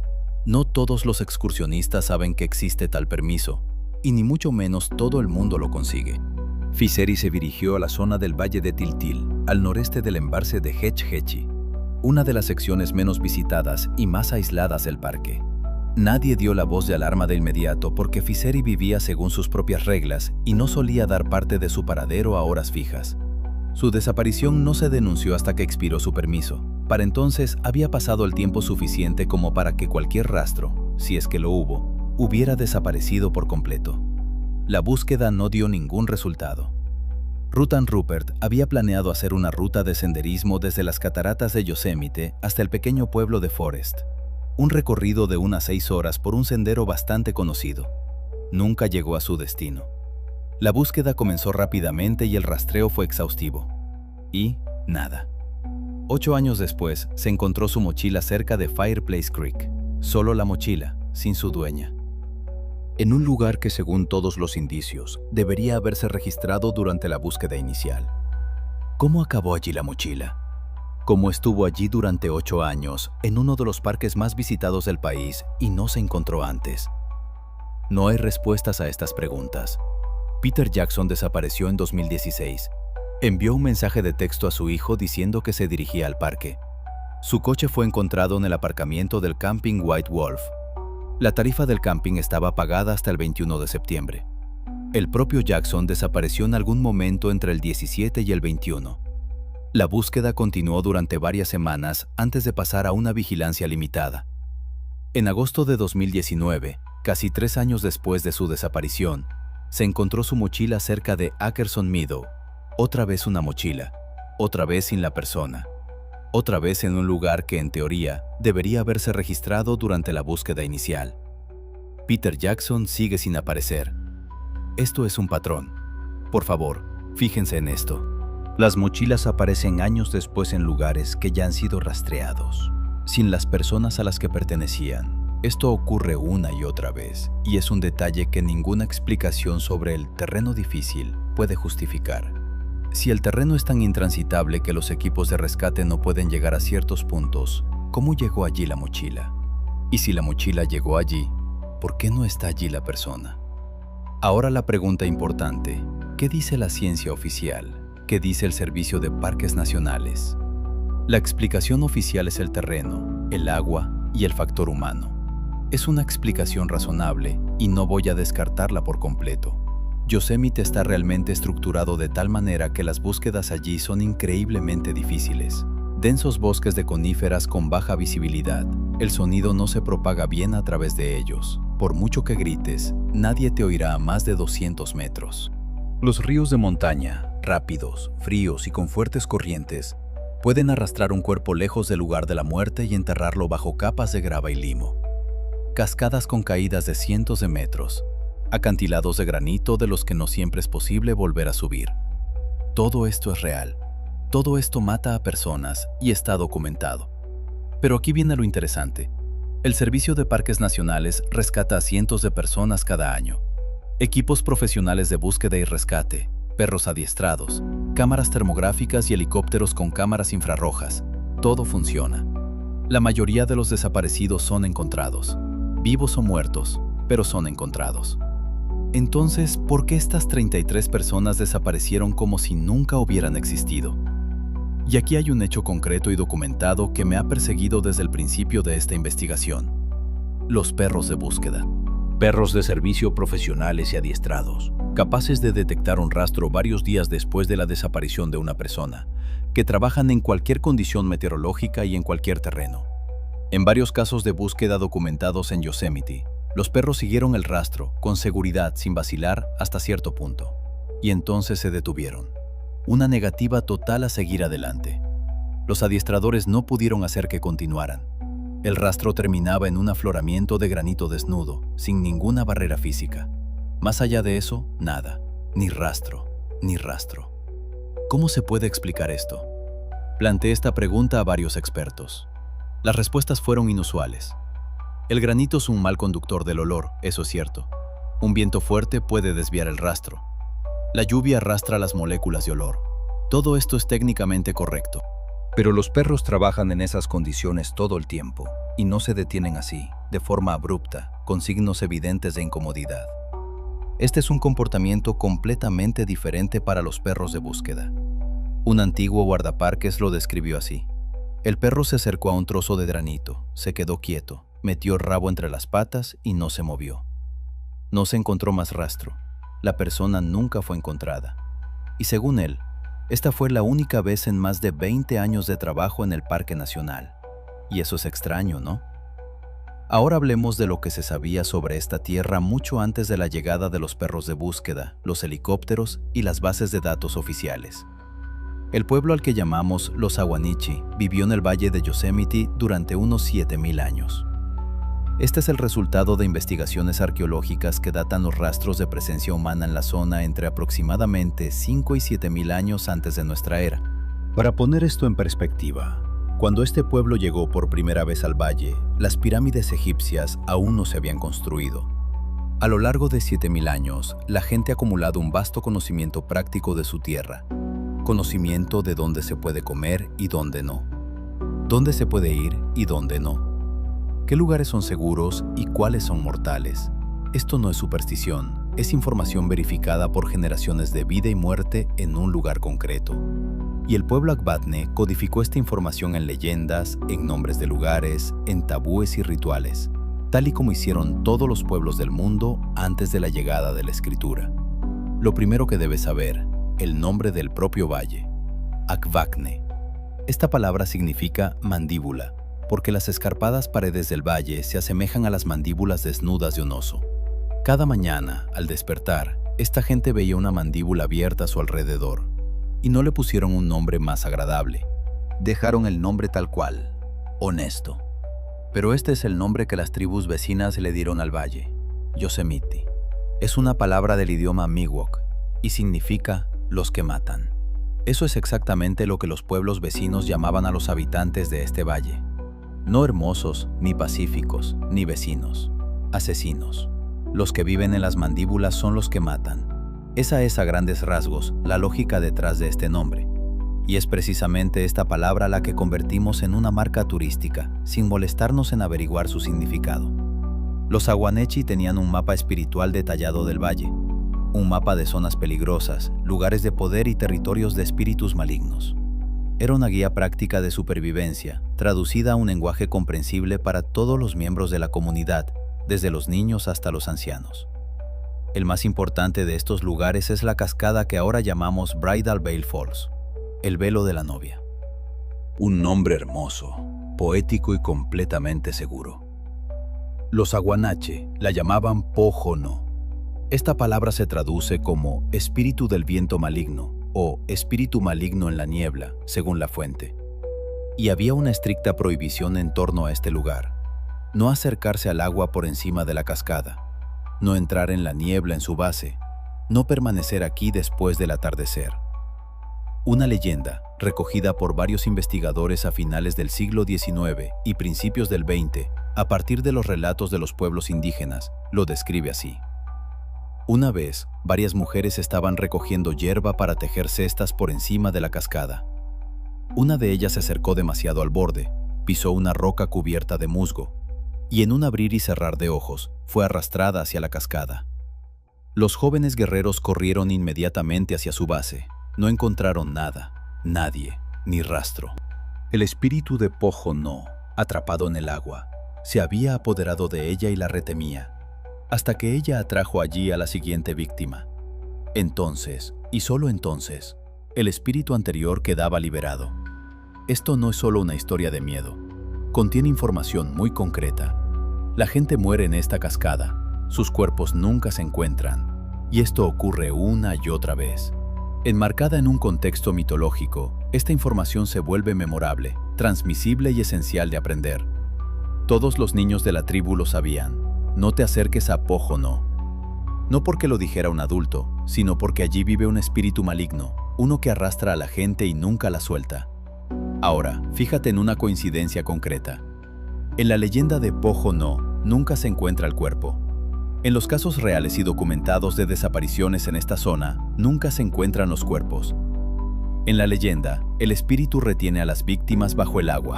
No todos los excursionistas saben que existe tal permiso, y ni mucho menos todo el mundo lo consigue. Fisseri se dirigió a la zona del Valle de Tiltil, al noreste del embalse de Hetch Hetchy, una de las secciones menos visitadas y más aisladas del parque. Nadie dio la voz de alarma de inmediato porque Fisseri vivía según sus propias reglas y no solía dar parte de su paradero a horas fijas. Su desaparición no se denunció hasta que expiró su permiso. Para entonces había pasado el tiempo suficiente como para que cualquier rastro, si es que lo hubo, hubiera desaparecido por completo. La búsqueda no dio ningún resultado. Ruth Ann Rupert había planeado hacer una ruta de senderismo desde las cataratas de Yosemite hasta el pequeño pueblo de Forest. Un recorrido de unas 6 horas por un sendero bastante conocido. Nunca llegó a su destino. La búsqueda comenzó rápidamente y el rastreo fue exhaustivo. Y nada. 8 años después, se encontró su mochila cerca de Fireplace Creek. Solo la mochila, sin su dueña. En un lugar que, según todos los indicios, debería haberse registrado durante la búsqueda inicial. ¿Cómo acabó allí la mochila? ¿Cómo estuvo allí durante 8 años, en uno de los parques más visitados del país y no se encontró antes? No hay respuestas a estas preguntas. Peter Jackson desapareció en 2016. Envió un mensaje de texto a su hijo diciendo que se dirigía al parque. Su coche fue encontrado en el aparcamiento del Camping White Wolf. La tarifa del camping estaba pagada hasta el 21 de septiembre. El propio Jackson desapareció en algún momento entre el 17 y el 21. La búsqueda continuó durante varias semanas antes de pasar a una vigilancia limitada. En agosto de 2019, casi 3 años después de su desaparición, se encontró su mochila cerca de Ackerson Meadow. Otra vez una mochila, otra vez sin la persona, otra vez en un lugar que en teoría debería haberse registrado durante la búsqueda inicial. Peter Jackson sigue sin aparecer. Esto es un patrón. Por favor, fíjense en esto. Las mochilas aparecen años después en lugares que ya han sido rastreados, sin las personas a las que pertenecían. Esto ocurre una y otra vez, y es un detalle que ninguna explicación sobre el terreno difícil puede justificar. Si el terreno es tan intransitable que los equipos de rescate no pueden llegar a ciertos puntos, ¿cómo llegó allí la mochila? Y si la mochila llegó allí, ¿por qué no está allí la persona? Ahora la pregunta importante, ¿qué dice la ciencia oficial? ¿Qué dice el Servicio de Parques Nacionales? La explicación oficial es el terreno, el agua y el factor humano. Es una explicación razonable y no voy a descartarla por completo. Yosemite está realmente estructurado de tal manera que las búsquedas allí son increíblemente difíciles. Densos bosques de coníferas con baja visibilidad. El sonido no se propaga bien a través de ellos. Por mucho que grites, nadie te oirá a más de 200 metros. Los ríos de montaña, rápidos, fríos y con fuertes corrientes, pueden arrastrar un cuerpo lejos del lugar de la muerte y enterrarlo bajo capas de grava y limo. Cascadas con caídas de cientos de metros, acantilados de granito de los que no siempre es posible volver a subir. Todo esto es real. Todo esto mata a personas y está documentado. Pero aquí viene lo interesante. El Servicio de Parques Nacionales rescata a cientos de personas cada año. Equipos profesionales de búsqueda y rescate, perros adiestrados, cámaras termográficas y helicópteros con cámaras infrarrojas. Todo funciona. La mayoría de los desaparecidos son encontrados, vivos o muertos, pero son encontrados. Entonces, ¿por qué estas 33 personas desaparecieron como si nunca hubieran existido? Y aquí hay un hecho concreto y documentado que me ha perseguido desde el principio de esta investigación. Los perros de búsqueda. Perros de servicio profesionales y adiestrados, capaces de detectar un rastro varios días después de la desaparición de una persona, que trabajan en cualquier condición meteorológica y en cualquier terreno. En varios casos de búsqueda documentados en Yosemite, los perros siguieron el rastro, con seguridad, sin vacilar, hasta cierto punto. Y entonces se detuvieron. Una negativa total a seguir adelante. Los adiestradores no pudieron hacer que continuaran. El rastro terminaba en un afloramiento de granito desnudo, sin ninguna barrera física. Más allá de eso, nada. Ni rastro, ni rastro. ¿Cómo se puede explicar esto? Planteé esta pregunta a varios expertos. Las respuestas fueron inusuales. El granito es un mal conductor del olor, eso es cierto. Un viento fuerte puede desviar el rastro. La lluvia arrastra las moléculas de olor. Todo esto es técnicamente correcto. Pero los perros trabajan en esas condiciones todo el tiempo, y no se detienen así, de forma abrupta, con signos evidentes de incomodidad. Este es un comportamiento completamente diferente para los perros de búsqueda. Un antiguo guardaparques lo describió así. El perro se acercó a un trozo de granito, se quedó quieto, metió el rabo entre las patas y no se movió. No se encontró más rastro. La persona nunca fue encontrada. Y según él, esta fue la única vez en más de 20 años de trabajo en el Parque Nacional. Y eso es extraño, ¿no? Ahora hablemos de lo que se sabía sobre esta tierra mucho antes de la llegada de los perros de búsqueda, los helicópteros y las bases de datos oficiales. El pueblo al que llamamos los Ahwahneechee vivió en el valle de Yosemite durante unos 7,000 años. Este es el resultado de investigaciones arqueológicas que datan los rastros de presencia humana en la zona entre aproximadamente 5 y 7,000 años antes de nuestra era. Para poner esto en perspectiva, cuando este pueblo llegó por primera vez al valle, las pirámides egipcias aún no se habían construido. A lo largo de 7,000 años, la gente ha acumulado un vasto conocimiento práctico de su tierra, conocimiento de dónde se puede comer y dónde no, dónde se puede ir y dónde no. ¿Qué lugares son seguros y cuáles son mortales? Esto no es superstición, es información verificada por generaciones de vida y muerte en un lugar concreto. Y el pueblo Akbatne codificó esta información en leyendas, en nombres de lugares, en tabúes y rituales. tal y como hicieron todos los pueblos del mundo antes de la llegada de la Escritura. Lo primero que debes saber, el nombre del propio valle, Akvakne. Esta palabra significa mandíbula, porque las escarpadas paredes del valle se asemejan a las mandíbulas desnudas de un oso. Cada mañana, al despertar, esta gente veía una mandíbula abierta a su alrededor, y no le pusieron un nombre más agradable. Dejaron el nombre tal cual, Honesto. Pero este es el nombre que las tribus vecinas le dieron al valle, Yosemite. Es una palabra del idioma Miwok y significa los que matan. Eso es exactamente lo que los pueblos vecinos llamaban a los habitantes de este valle. No hermosos, ni pacíficos, ni vecinos. Asesinos. Los que viven en las mandíbulas son los que matan. Esa es a grandes rasgos la lógica detrás de este nombre. Y es precisamente esta palabra la que convertimos en una marca turística, sin molestarnos en averiguar su significado. Los Aguanechi tenían un mapa espiritual detallado del valle, un mapa de zonas peligrosas, lugares de poder y territorios de espíritus malignos. Era una guía práctica de supervivencia, traducida a un lenguaje comprensible para todos los miembros de la comunidad, desde los niños hasta los ancianos. El más importante de estos lugares es la cascada que ahora llamamos Bridal Veil Falls, el velo de la novia. Un nombre hermoso, poético y completamente seguro. Los Aguanache la llamaban Pojono. Esta palabra se traduce como espíritu del viento maligno o espíritu maligno en la niebla, según la fuente. Y había una estricta prohibición en torno a este lugar. No acercarse al agua por encima de la cascada, no entrar en la niebla en su base, no permanecer aquí después del atardecer. Una leyenda, recogida por varios investigadores a finales del siglo XIX y principios del XX, a partir de los relatos de los pueblos indígenas, lo describe así. Una vez, varias mujeres estaban recogiendo hierba para tejer cestas por encima de la cascada. Una de ellas se acercó demasiado al borde, pisó una roca cubierta de musgo, y en un abrir y cerrar de ojos, fue arrastrada hacia la cascada. Los jóvenes guerreros corrieron inmediatamente hacia su base. No encontraron nada, nadie, ni rastro. El espíritu de Pojono, atrapado en el agua, se había apoderado de ella y la retemía, hasta que ella atrajo allí a la siguiente víctima. Entonces, y solo entonces, el espíritu anterior quedaba liberado. Esto no es solo una historia de miedo, contiene información muy concreta. La gente muere en esta cascada, sus cuerpos nunca se encuentran, y esto ocurre una y otra vez. Enmarcada en un contexto mitológico, esta información se vuelve memorable, transmisible y esencial de aprender. Todos los niños de la tribu lo sabían. No te acerques a Pojono. No porque lo dijera un adulto, sino porque allí vive un espíritu maligno, uno que arrastra a la gente y nunca la suelta. Ahora, fíjate en una coincidencia concreta. En la leyenda de Pojono, nunca se encuentra el cuerpo. En los casos reales y documentados de desapariciones en esta zona, nunca se encuentran los cuerpos. En la leyenda, el espíritu retiene a las víctimas bajo el agua.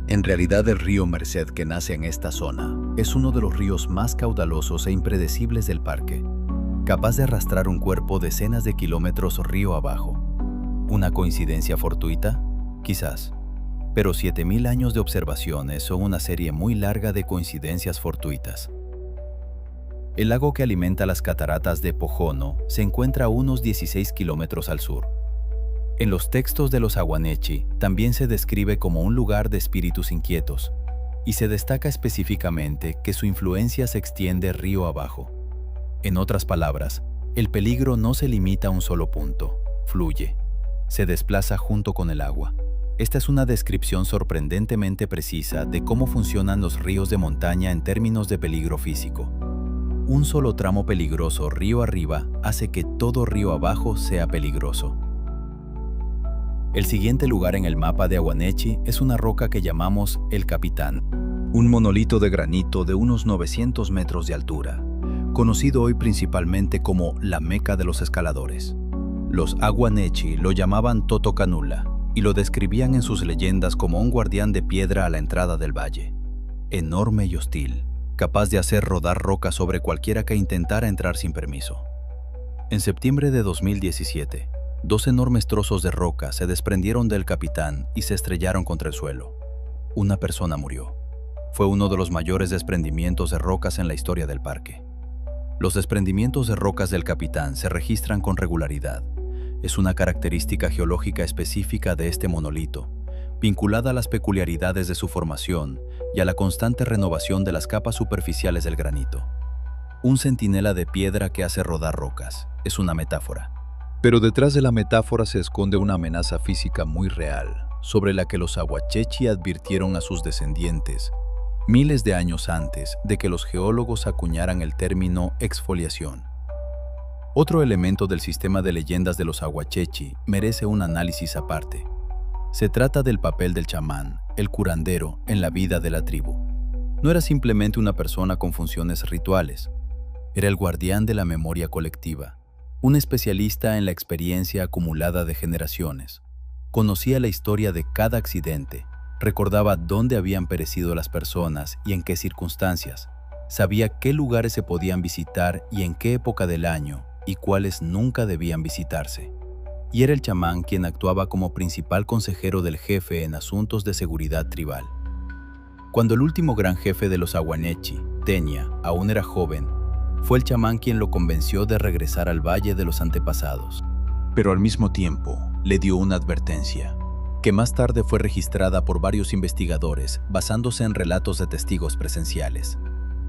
En realidad, el río Merced que nace en esta zona es uno de los ríos más caudalosos e impredecibles del parque, capaz de arrastrar un cuerpo decenas de kilómetros río abajo. ¿Una coincidencia fortuita? Quizás. Pero 7000 años de observaciones son una serie muy larga de coincidencias fortuitas. El lago que alimenta las cataratas de Pojono se encuentra a unos 16 kilómetros al sur. En los textos de los Aguanechi también se describe como un lugar de espíritus inquietos, y se destaca específicamente que su influencia se extiende río abajo. En otras palabras, el peligro no se limita a un solo punto, fluye, se desplaza junto con el agua. Esta es una descripción sorprendentemente precisa de cómo funcionan los ríos de montaña en términos de peligro físico. Un solo tramo peligroso río arriba hace que todo río abajo sea peligroso. El siguiente lugar en el mapa de Aguanechi es una roca que llamamos El Capitán, un monolito de granito de unos 900 metros de altura, conocido hoy principalmente como la Meca de los escaladores. Los Aguanechi lo llamaban Totocanula y lo describían en sus leyendas como un guardián de piedra a la entrada del valle, enorme y hostil, capaz de hacer rodar rocas sobre cualquiera que intentara entrar sin permiso. En septiembre de 2017, 2 enormes trozos de roca se desprendieron del Capitán y se estrellaron contra el suelo. Una persona murió. fue uno de los mayores desprendimientos de rocas en la historia del parque. Los desprendimientos de rocas del Capitán se registran con regularidad. Es una característica geológica específica de este monolito, vinculada a las peculiaridades de su formación y a la constante renovación de las capas superficiales del granito. Un centinela de piedra que hace rodar rocas. Es una metáfora. Pero detrás de la metáfora se esconde una amenaza física muy real, sobre la que los aguachechi advirtieron a sus descendientes miles de años antes de que los geólogos acuñaran el término exfoliación. Otro elemento del sistema de leyendas de los aguachechi merece un análisis aparte. Se trata del papel del chamán, el curandero, en la vida de la tribu. No era simplemente una persona con funciones rituales. Era el guardián de la memoria colectiva, un especialista en la experiencia acumulada de generaciones. Conocía la historia de cada accidente, recordaba dónde habían perecido las personas y en qué circunstancias. Sabía qué lugares se podían visitar y en qué época del año, y cuáles nunca debían visitarse. Y era el chamán quien actuaba como principal consejero del jefe en asuntos de seguridad tribal. Cuando el último gran jefe de los Aguanechi, Teña, aún era joven, fue el chamán quien lo convenció de regresar al Valle de los Antepasados. Pero al mismo tiempo, le dio una advertencia, que más tarde fue registrada por varios investigadores basándose en relatos de testigos presenciales.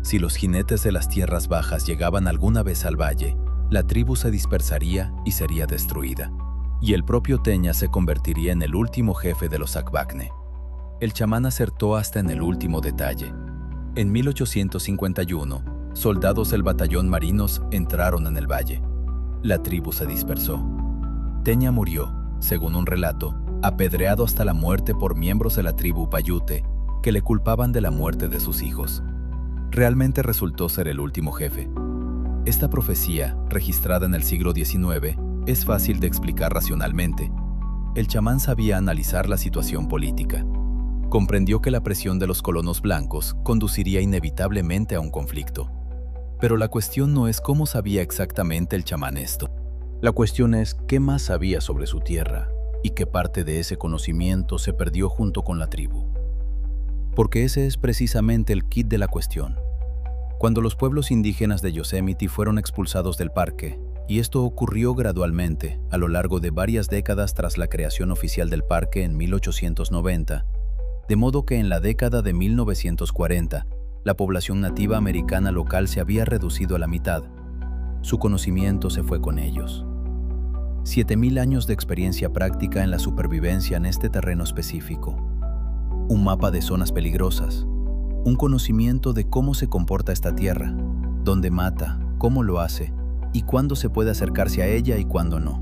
Si los jinetes de las tierras bajas llegaban alguna vez al valle, la tribu se dispersaría y sería destruida, y el propio Teña se convertiría en el último jefe de los Akbakne. El chamán acertó hasta en el último detalle. En 1851, soldados del batallón marinos entraron en el valle. La tribu se dispersó. Teña murió, según un relato, apedreado hasta la muerte por miembros de la tribu Payute, que le culpaban de la muerte de sus hijos. Realmente resultó ser el último jefe. Esta profecía, registrada en el siglo XIX, es fácil de explicar racionalmente. El chamán sabía analizar la situación política. Comprendió que la presión de los colonos blancos conduciría inevitablemente a un conflicto. Pero la cuestión no es cómo sabía exactamente el chamán esto. La cuestión es qué más sabía sobre su tierra y qué parte de ese conocimiento se perdió junto con la tribu. Porque ese es precisamente el quid de la cuestión. Cuando los pueblos indígenas de Yosemite fueron expulsados del parque, y esto ocurrió gradualmente a lo largo de varias décadas tras la creación oficial del parque en 1890, de modo que en la década de 1940, la población nativa americana local se había reducido a la mitad. Su conocimiento se fue con ellos. 7,000 años de experiencia práctica en la supervivencia en este terreno específico. Un mapa de zonas peligrosas. Un conocimiento de cómo se comporta esta tierra, dónde mata, cómo lo hace, y cuándo se puede acercarse a ella y cuándo no.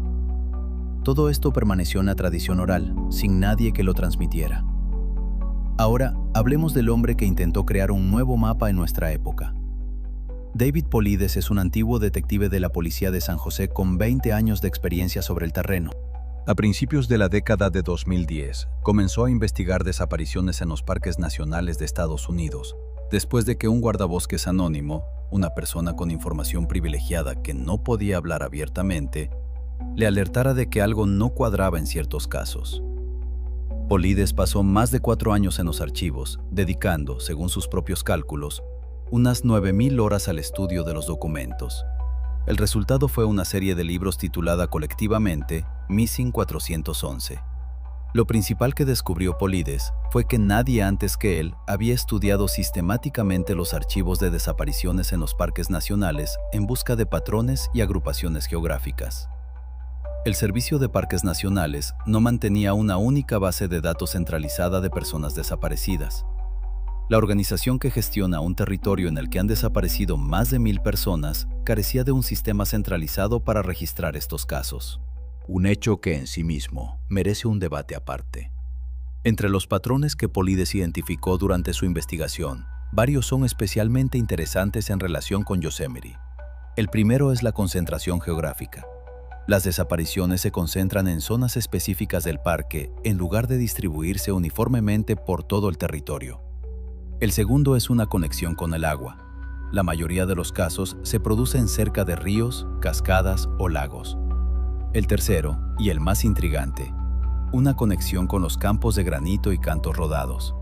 Todo esto permaneció en la tradición oral, sin nadie que lo transmitiera. Ahora, hablemos del hombre que intentó crear un nuevo mapa en nuestra época. David Polides es un antiguo detective de la policía de San José con 20 años de experiencia sobre el terreno. A principios de la década de 2010, comenzó a investigar desapariciones en los parques nacionales de Estados Unidos, después de que un guardabosques anónimo, una persona con información privilegiada que no podía hablar abiertamente, le alertara de que algo no cuadraba en ciertos casos. Polides pasó más de 4 años en los archivos, dedicando, según sus propios cálculos, unas 9,000 horas al estudio de los documentos. El resultado fue una serie de libros titulada colectivamente Missing 411. Lo principal que descubrió Polides fue que nadie antes que él había estudiado sistemáticamente los archivos de desapariciones en los parques nacionales en busca de patrones y agrupaciones geográficas. El Servicio de Parques Nacionales no mantenía una única base de datos centralizada de personas desaparecidas. La organización que gestiona un territorio en el que han desaparecido más de 1,000 personas carecía de un sistema centralizado para registrar estos casos. Un hecho que en sí mismo merece un debate aparte. Entre los patrones que Polides identificó durante su investigación, varios son especialmente interesantes en relación con Yosemite. El primero es la concentración geográfica. Las desapariciones se concentran en zonas específicas del parque en lugar de distribuirse uniformemente por todo el territorio. El segundo es una conexión con el agua. La mayoría de los casos se producen cerca de ríos, cascadas o lagos. El tercero, y el más intrigante, una conexión con los campos de granito y cantos rodados.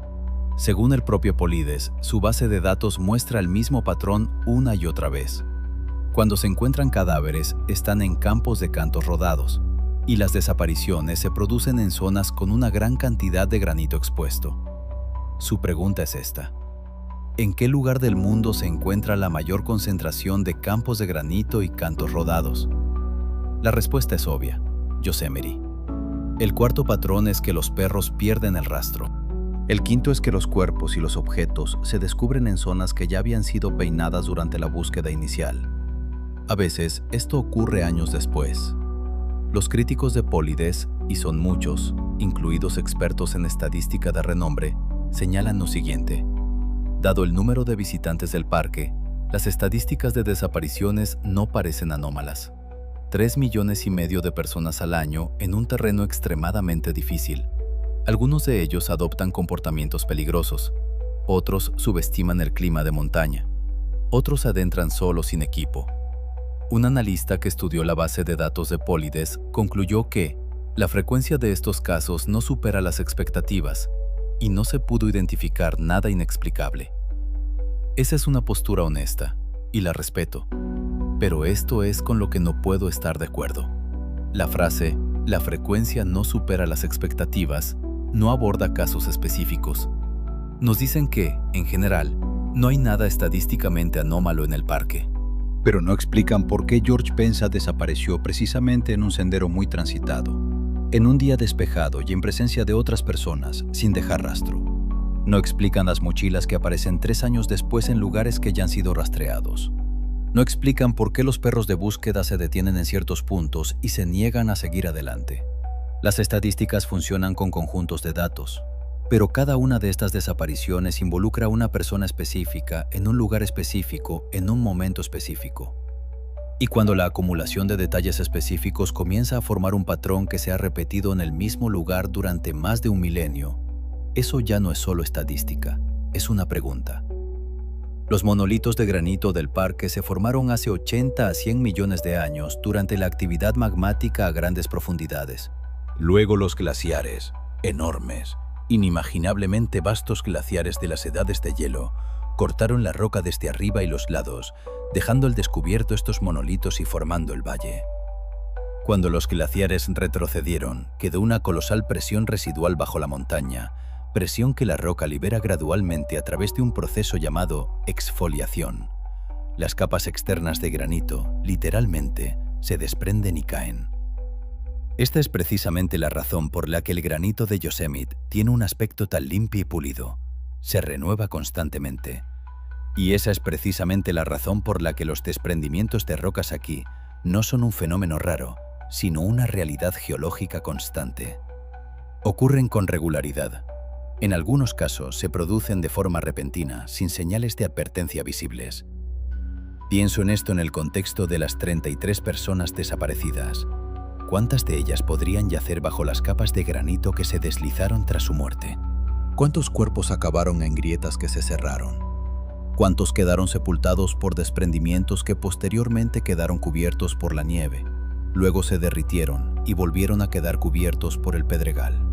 Según el propio Polides, su base de datos muestra el mismo patrón una y otra vez. Cuando se encuentran cadáveres, están en campos de cantos rodados, y las desapariciones se producen en zonas con una gran cantidad de granito expuesto. Su pregunta es esta: ¿en qué lugar del mundo se encuentra la mayor concentración de campos de granito y cantos rodados? La respuesta es obvia: Yosemite. El cuarto patrón es que los perros pierden el rastro. El quinto es que los cuerpos y los objetos se descubren en zonas que ya habían sido peinadas durante la búsqueda inicial. A veces, esto ocurre años después. Los críticos de Polides, y son muchos, incluidos expertos en estadística de renombre, señalan lo siguiente: dado el número de visitantes del parque, las estadísticas de desapariciones no parecen anómalas. 3,5 millones de personas al año en un terreno extremadamente difícil. Algunos de ellos adoptan comportamientos peligrosos, otros subestiman el clima de montaña, otros se adentran solos sin equipo. Un analista que estudió la base de datos de Polides concluyó que la frecuencia de estos casos no supera las expectativas y no se pudo identificar nada inexplicable. Esa es una postura honesta, y la respeto, pero esto es con lo que no puedo estar de acuerdo. La frase «la frecuencia no supera las expectativas» no aborda casos específicos. Nos dicen que, en general, no hay nada estadísticamente anómalo en el parque. Pero no explican por qué George Pensa desapareció precisamente en un sendero muy transitado, en un día despejado y en presencia de otras personas, sin dejar rastro. No explican las mochilas que aparecen 3 años después en lugares que ya han sido rastreados. No explican por qué los perros de búsqueda se detienen en ciertos puntos y se niegan a seguir adelante. Las estadísticas funcionan con conjuntos de datos, pero cada una de estas desapariciones involucra a una persona específica, en un lugar específico, en un momento específico. Y cuando la acumulación de detalles específicos comienza a formar un patrón que se ha repetido en el mismo lugar durante más de un milenio, eso ya no es solo estadística, es una pregunta. Los monolitos de granito del parque se formaron hace 80 a 100 millones de años durante la actividad magmática a grandes profundidades. Luego los glaciares, enormes, inimaginablemente vastos glaciares de las edades de hielo, cortaron la roca desde arriba y los lados, dejando al descubierto estos monolitos y formando el valle. Cuando los glaciares retrocedieron, quedó una colosal presión residual bajo la montaña, presión que la roca libera gradualmente a través de un proceso llamado exfoliación. Las capas externas de granito, literalmente, se desprenden y caen. Esta es precisamente la razón por la que el granito de Yosemite tiene un aspecto tan limpio y pulido. Se renueva constantemente. Y esa es precisamente la razón por la que los desprendimientos de rocas aquí no son un fenómeno raro, sino una realidad geológica constante. Ocurren con regularidad. En algunos casos se producen de forma repentina, sin señales de advertencia visibles. Pienso en esto en el contexto de las 33 personas desaparecidas. ¿Cuántas de ellas podrían yacer bajo las capas de granito que se deslizaron tras su muerte? ¿Cuántos cuerpos acabaron en grietas que se cerraron? ¿Cuántos quedaron sepultados por desprendimientos que posteriormente quedaron cubiertos por la nieve? Luego se derritieron y volvieron a quedar cubiertos por el pedregal.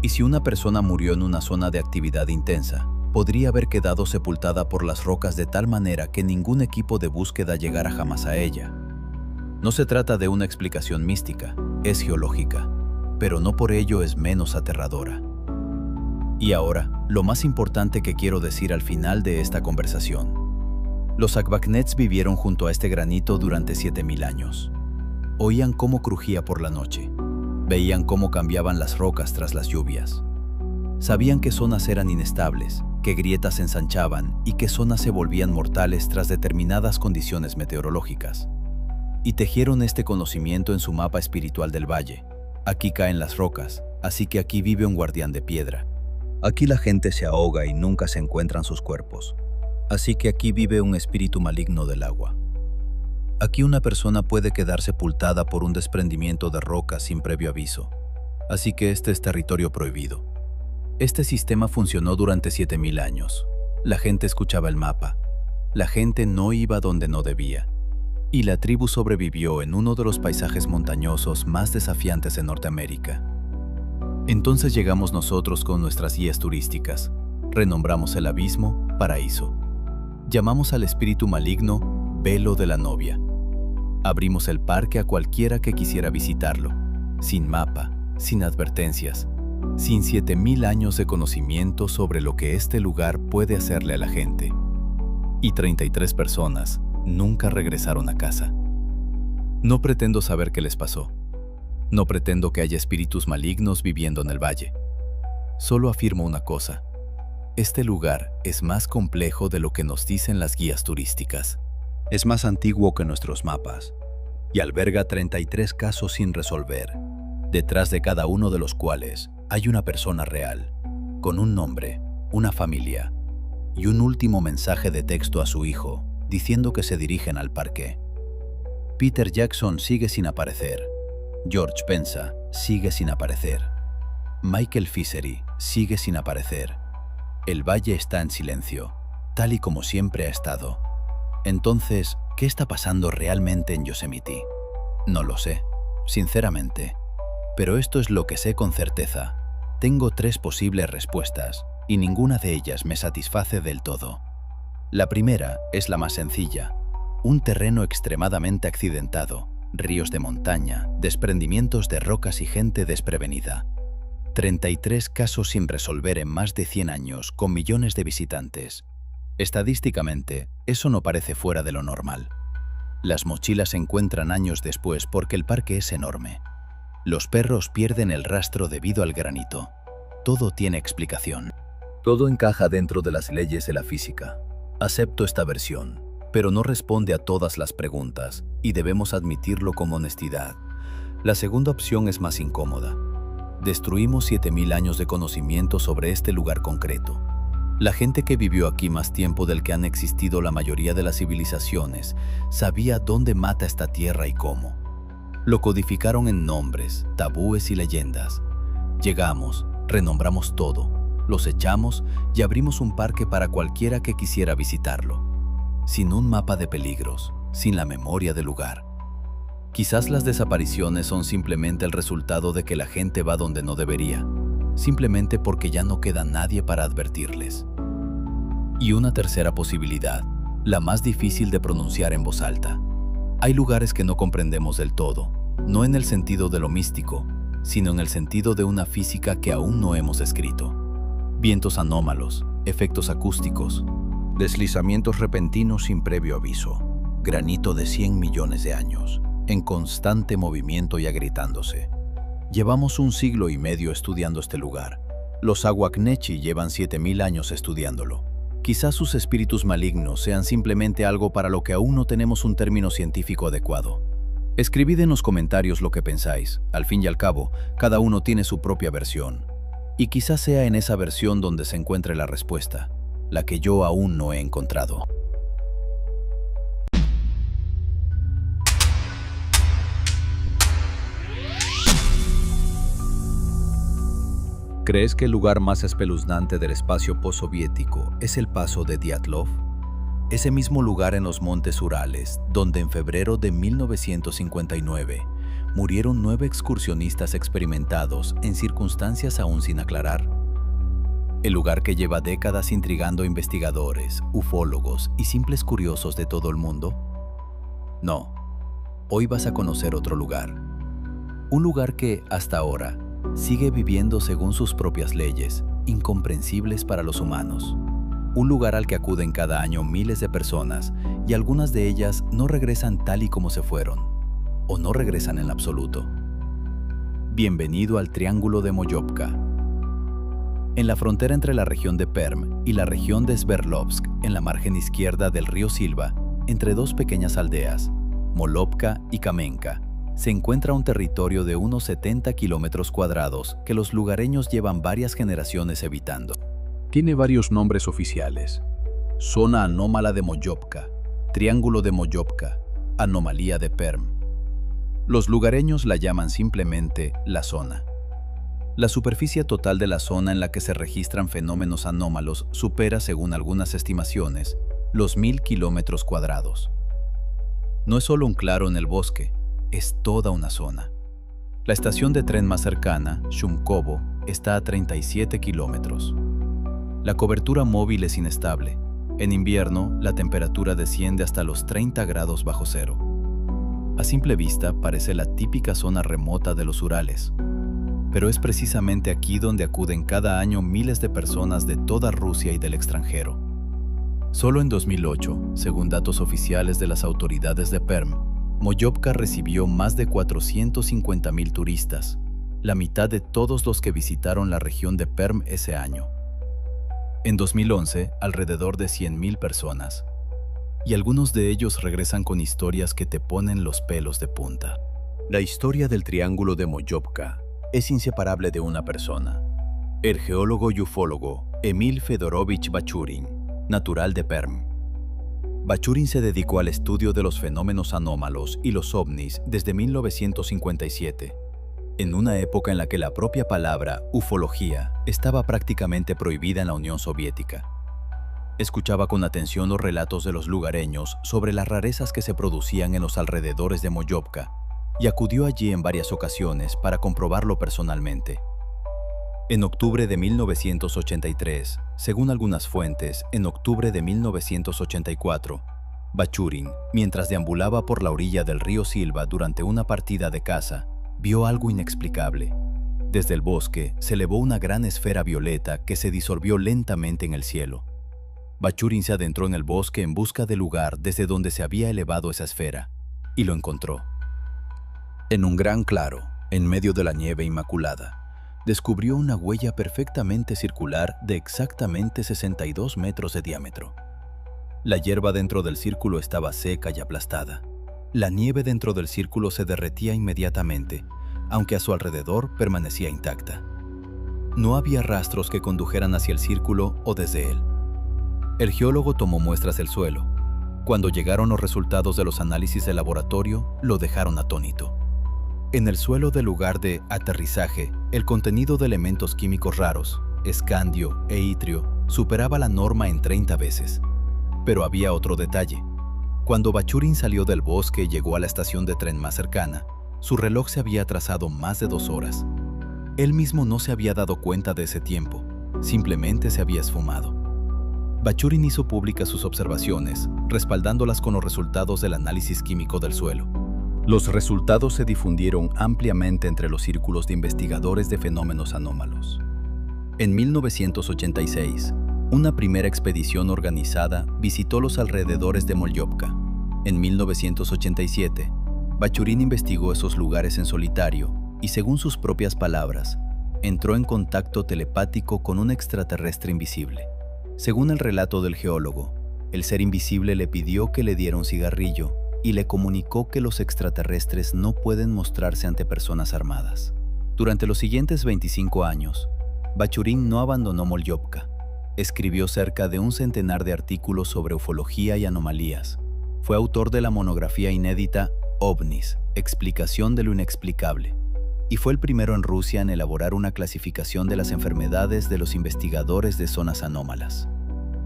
Y si una persona murió en una zona de actividad intensa, podría haber quedado sepultada por las rocas de tal manera que ningún equipo de búsqueda llegara jamás a ella. No se trata de una explicación mística, es geológica, pero no por ello es menos aterradora. Y ahora, lo más importante que quiero decir al final de esta conversación. Los Akbaknets vivieron junto a este granito durante 7,000 años. Oían cómo crujía por la noche. Veían cómo cambiaban las rocas tras las lluvias. Sabían que zonas eran inestables, que grietas se ensanchaban y que zonas se volvían mortales tras determinadas condiciones meteorológicas. Y tejieron este conocimiento en su mapa espiritual del valle. Aquí caen las rocas, así que aquí vive un guardián de piedra. Aquí la gente se ahoga y nunca se encuentran sus cuerpos. Así que aquí vive un espíritu maligno del agua. Aquí una persona puede quedar sepultada por un desprendimiento de roca sin previo aviso. Así que este es territorio prohibido. Este sistema funcionó durante 7,000 años. La gente escuchaba el mapa. La gente no iba donde no debía. Y la tribu sobrevivió en uno de los paisajes montañosos más desafiantes en Norteamérica. Entonces llegamos nosotros con nuestras guías turísticas. Renombramos el abismo paraíso. Llamamos al espíritu maligno velo de la novia. Abrimos el parque a cualquiera que quisiera visitarlo, sin mapa, sin advertencias, sin 7000 años de conocimiento sobre lo que este lugar puede hacerle a la gente. Y 33 personas nunca regresaron a casa. No pretendo saber qué les pasó. No pretendo que haya espíritus malignos viviendo en el valle. Solo afirmo una cosa. Este lugar es más complejo de lo que nos dicen las guías turísticas. Es más antiguo que nuestros mapas y alberga 33 casos sin resolver, detrás de cada uno de los cuales hay una persona real, con un nombre, una familia y un último mensaje de texto a su hijo, diciendo que se dirigen al parque. Peter Jackson sigue sin aparecer. George Pensa sigue sin aparecer. Michael Fisery sigue sin aparecer. El valle está en silencio, tal y como siempre ha estado. Entonces, ¿qué está pasando realmente en Yosemite? No lo sé, sinceramente. Pero esto es lo que sé con certeza. Tengo 3 posibles respuestas, y ninguna de ellas me satisface del todo. La primera es la más sencilla. Un terreno extremadamente accidentado, ríos de montaña, desprendimientos de rocas y gente desprevenida. 33 casos sin resolver en más de 100 años, con millones de visitantes. Estadísticamente, eso no parece fuera de lo normal. Las mochilas se encuentran años después porque el parque es enorme. Los perros pierden el rastro debido al granito. Todo tiene explicación. Todo encaja dentro de las leyes de la física. Acepto esta versión, pero no responde a todas las preguntas, y debemos admitirlo con honestidad. La segunda opción es más incómoda. Destruimos 7000 años de conocimiento sobre este lugar concreto. La gente que vivió aquí más tiempo del que han existido la mayoría de las civilizaciones sabía dónde mata esta tierra y cómo. Lo codificaron en nombres, tabúes y leyendas. Llegamos, renombramos todo, los echamos y abrimos un parque para cualquiera que quisiera visitarlo, sin un mapa de peligros, sin la memoria del lugar. Quizás las desapariciones son simplemente el resultado de que la gente va donde no debería, simplemente porque ya no queda nadie para advertirles. Y una tercera posibilidad, la más difícil de pronunciar en voz alta. Hay lugares que no comprendemos del todo, no en el sentido de lo místico, sino en el sentido de una física que aún no hemos descrito. Vientos anómalos, efectos acústicos, Deslizamientos repentinos sin previo aviso. Granito de 100 millones de años, en constante movimiento y agritándose. Llevamos 1 siglo y medio estudiando este lugar. Los Aguacnechi llevan 7000 años estudiándolo. Quizás sus espíritus malignos sean simplemente algo para lo que aún no tenemos un término científico adecuado. Escribid en los comentarios lo que pensáis. Al fin y al cabo, cada uno tiene su propia versión. Y quizás sea en esa versión donde se encuentre la respuesta, la que yo aún no he encontrado. ¿Crees que el lugar más espeluznante del espacio postsoviético es el paso de Dyatlov? Ese mismo lugar en los montes Urales, donde en febrero de 1959 murieron 9 excursionistas experimentados en circunstancias aún sin aclarar. El lugar que lleva décadas intrigando a investigadores, ufólogos y simples curiosos de todo el mundo. No, hoy vas a conocer otro lugar. Un lugar que, hasta ahora, sigue viviendo según sus propias leyes, incomprensibles para los humanos. Un lugar al que acuden cada año miles de personas y algunas de ellas no regresan tal y como se fueron, o no regresan en absoluto. Bienvenido al Triángulo de Moyopka. En la frontera entre la región de Perm y la región de Sverdlovsk, en la margen izquierda del río Silva, entre 2 pequeñas aldeas, Molovka y Kamenka, se encuentra un territorio de unos 70 kilómetros cuadrados que los lugareños llevan varias generaciones evitando. Tiene varios nombres oficiales: Zona Anómala de Moyopka, Triángulo de Moyopka, Anomalía de Perm. Los lugareños la llaman simplemente la zona. La superficie total de la zona en la que se registran fenómenos anómalos supera, según algunas estimaciones, los 1000 kilómetros cuadrados. No es solo un claro en el bosque, es toda una zona. La estación de tren más cercana, Shumkovo, está a 37 kilómetros. La cobertura móvil es inestable. En invierno, la temperatura desciende hasta los 30 grados bajo cero. A simple vista, parece la típica zona remota de los Urales. Pero es precisamente aquí donde acuden cada año miles de personas de toda Rusia y del extranjero. Solo en 2008, según datos oficiales de las autoridades de Perm, Molyovka recibió más de 450.000 turistas, la mitad de todos los que visitaron la región de Perm ese año. En 2011, alrededor de 100.000 personas. Y algunos de ellos regresan con historias que te ponen los pelos de punta. La historia del Triángulo de Molyovka es inseparable de una persona, el geólogo y ufólogo Emil Fedorovich Bachurin, natural de Perm. Bachurin se dedicó al estudio de los fenómenos anómalos y los ovnis desde 1957, en una época en la que la propia palabra ufología estaba prácticamente prohibida en la Unión Soviética. Escuchaba con atención los relatos de los lugareños sobre las rarezas que se producían en los alrededores de Molyovka y acudió allí en varias ocasiones para comprobarlo personalmente. En octubre de 1983, según algunas fuentes, en octubre de 1984, Bachurin, mientras deambulaba por la orilla del río Silva durante una partida de caza, vio algo inexplicable. Desde el bosque se elevó una gran esfera violeta que se disolvió lentamente en el cielo. Bachurin se adentró en el bosque en busca del lugar desde donde se había elevado esa esfera, y lo encontró. En un gran claro, en medio de la nieve inmaculada, descubrió una huella perfectamente circular de exactamente 62 metros de diámetro. La hierba dentro del círculo estaba seca y aplastada. La nieve dentro del círculo se derretía inmediatamente, aunque a su alrededor permanecía intacta. No había rastros que condujeran hacia el círculo o desde él. El geólogo tomó muestras del suelo. Cuando llegaron los resultados de los análisis de laboratorio, lo dejaron atónito. En el suelo del lugar de aterrizaje, el contenido de elementos químicos raros, escandio e itrio, superaba la norma en 30 veces. Pero había otro detalle. Cuando Bachurin salió del bosque y llegó a la estación de tren más cercana, su reloj se había atrasado más de 2 horas. Él mismo no se había dado cuenta de ese tiempo, simplemente se había esfumado. Bachurin hizo públicas sus observaciones, respaldándolas con los resultados del análisis químico del suelo. Los resultados se difundieron ampliamente entre los círculos de investigadores de fenómenos anómalos. En 1986, una primera expedición organizada visitó los alrededores de Molyovka. En 1987, Bachurin investigó esos lugares en solitario y, según sus propias palabras, entró en contacto telepático con un extraterrestre invisible. Según el relato del geólogo, el ser invisible le pidió que le diera un cigarrillo y le comunicó que los extraterrestres no pueden mostrarse ante personas armadas. Durante los siguientes 25 años, Bachurin no abandonó Molyovka. Escribió cerca de un centenar de artículos sobre ufología y anomalías. Fue autor de la monografía inédita OVNIs, Explicación de lo inexplicable, y fue el primero en Rusia en elaborar una clasificación de las enfermedades de los investigadores de zonas anómalas.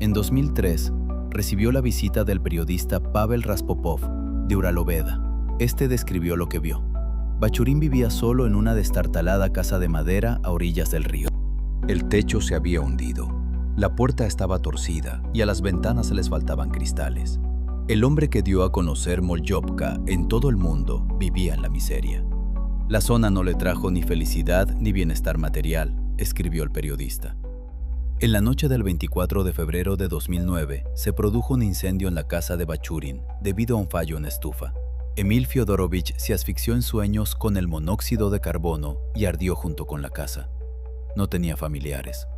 En 2003, recibió la visita del periodista Pavel Raspopov de Uraloveda. Este describió lo que vio. Bachurin vivía solo en una destartalada casa de madera a orillas del río. El techo se había hundido. La puerta estaba torcida y a las ventanas les faltaban cristales. El hombre que dio a conocer Molyovka en todo el mundo vivía en la miseria. La zona no le trajo ni felicidad ni bienestar material, escribió el periodista. En la noche del 24 de febrero de 2009 se produjo un incendio en la casa de Bachurin debido a un fallo en estufa. Emil Fyodorovich se asfixió en sueños con el monóxido de carbono y ardió junto con la casa. No tenía familiares.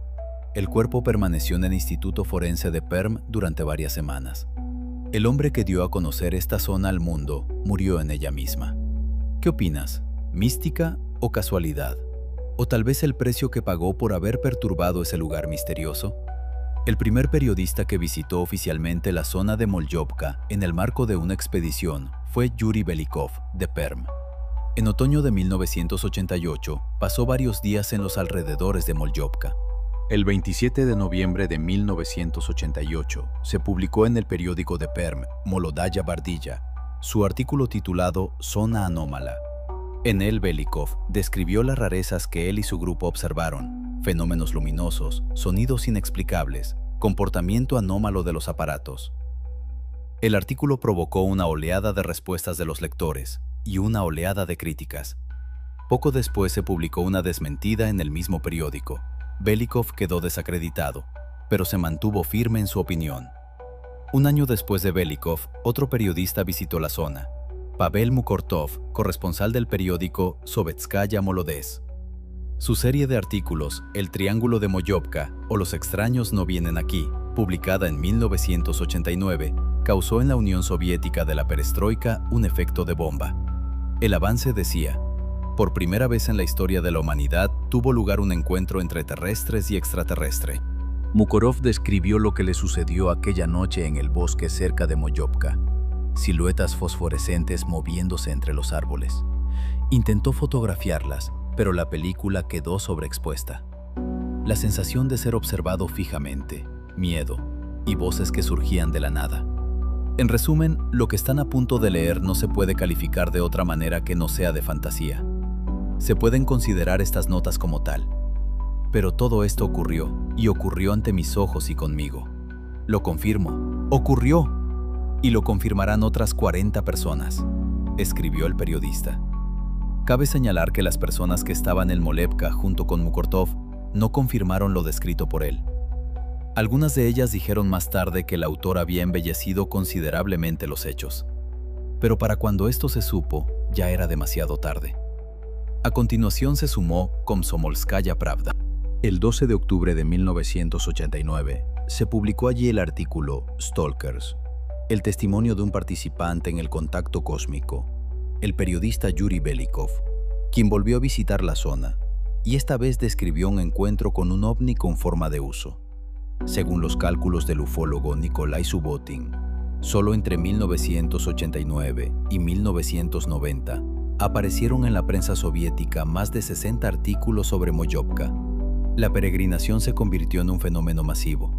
El cuerpo permaneció en el Instituto Forense de Perm durante varias semanas. El hombre que dio a conocer esta zona al mundo murió en ella misma. ¿Qué opinas? ¿Mística o casualidad? ¿O tal vez el precio que pagó por haber perturbado ese lugar misterioso? El primer periodista que visitó oficialmente la zona de Molyovka en el marco de una expedición fue Yuri Belikov, de Perm. En otoño de 1988, pasó varios días en los alrededores de Molyovka. El 27 de noviembre de 1988, se publicó en el periódico de Perm, Molodaya Bardilla, su artículo titulado Zona Anómala. En él, Belikov describió las rarezas que él y su grupo observaron, fenómenos luminosos, sonidos inexplicables, comportamiento anómalo de los aparatos. El artículo provocó una oleada de respuestas de los lectores y una oleada de críticas. Poco después se publicó una desmentida en el mismo periódico. Belikov quedó desacreditado, pero se mantuvo firme en su opinión. Un año después de Belikov, otro periodista visitó la zona. Pavel Mukortov, corresponsal del periódico Sovetskaya Molodez. Su serie de artículos, El Triángulo de Moyopka o Los extraños no vienen aquí, publicada en 1989, causó en la Unión Soviética de la Perestroika un efecto de bomba. El avance decía: por primera vez en la historia de la humanidad tuvo lugar un encuentro entre terrestres y extraterrestre. Mukorov describió lo que le sucedió aquella noche en el bosque cerca de Moyopka. Siluetas fosforescentes moviéndose entre los árboles. Intentó fotografiarlas, pero la película quedó sobreexpuesta. La sensación de ser observado fijamente, miedo y voces que surgían de la nada. En resumen, lo que están a punto de leer no se puede calificar de otra manera que no sea de fantasía. Se pueden considerar estas notas como tal. Pero todo esto ocurrió, y ocurrió ante mis ojos y conmigo. Lo confirmo, ocurrió. Y lo confirmarán otras 40 personas, escribió el periodista. Cabe señalar que las personas que estaban en Molepka junto con Mukortov no confirmaron lo descrito por él. Algunas de ellas dijeron más tarde que el autor había embellecido considerablemente los hechos. Pero para cuando esto se supo, ya era demasiado tarde. A continuación se sumó Komsomolskaya Pravda. El 12 de octubre de 1989 se publicó allí el artículo Stalkers, el testimonio de un participante en el contacto cósmico, el periodista Yuri Belikov, quien volvió a visitar la zona y esta vez describió un encuentro con un ovni con forma de uso. Según los cálculos del ufólogo Nikolai Subotin, solo entre 1989 y 1990 aparecieron en la prensa soviética más de 60 artículos sobre Moyopka. La peregrinación se convirtió en un fenómeno masivo.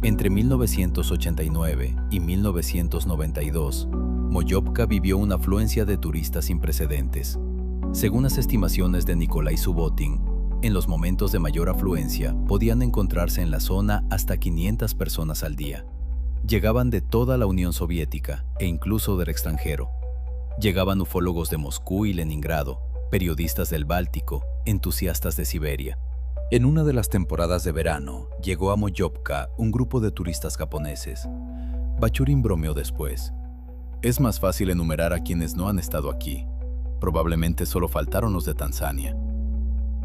Entre 1989 y 1992, Moyopka vivió una afluencia de turistas sin precedentes. Según las estimaciones de Nikolai Subotin, en los momentos de mayor afluencia podían encontrarse en la zona hasta 500 personas al día. Llegaban de toda la Unión Soviética e incluso del extranjero. Llegaban ufólogos de Moscú y Leningrado, periodistas del Báltico, entusiastas de Siberia. En una de las temporadas de verano, llegó a Moyopka un grupo de turistas japoneses. Bachurin bromeó después: es más fácil enumerar a quienes no han estado aquí. Probablemente solo faltaron los de Tanzania.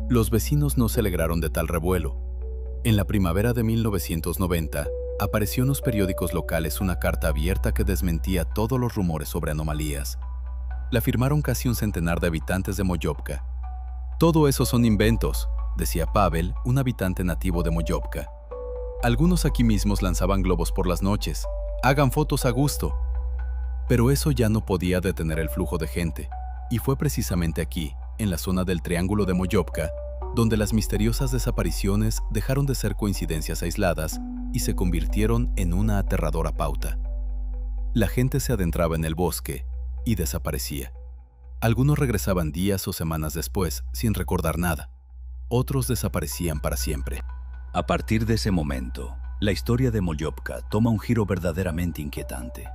Los vecinos no se alegraron de tal revuelo. En la primavera de 1990, apareció en los periódicos locales una carta abierta que desmentía todos los rumores sobre anomalías. La firmaron casi un centenar de habitantes de Moyopka. Todo eso son inventos, decía Pavel, un habitante nativo de Moyopka. Algunos aquí mismos lanzaban globos por las noches. Hagan fotos a gusto. Pero eso ya no podía detener el flujo de gente. Y fue precisamente aquí, en la zona del Triángulo de Moyopka, donde las misteriosas desapariciones dejaron de ser coincidencias aisladas y se convirtieron en una aterradora pauta. La gente se adentraba en el bosque y desaparecía. Algunos regresaban días o semanas después sin recordar nada. Otros desaparecían para siempre. A partir de ese momento, la historia de Moyopka toma un giro verdaderamente inquietante.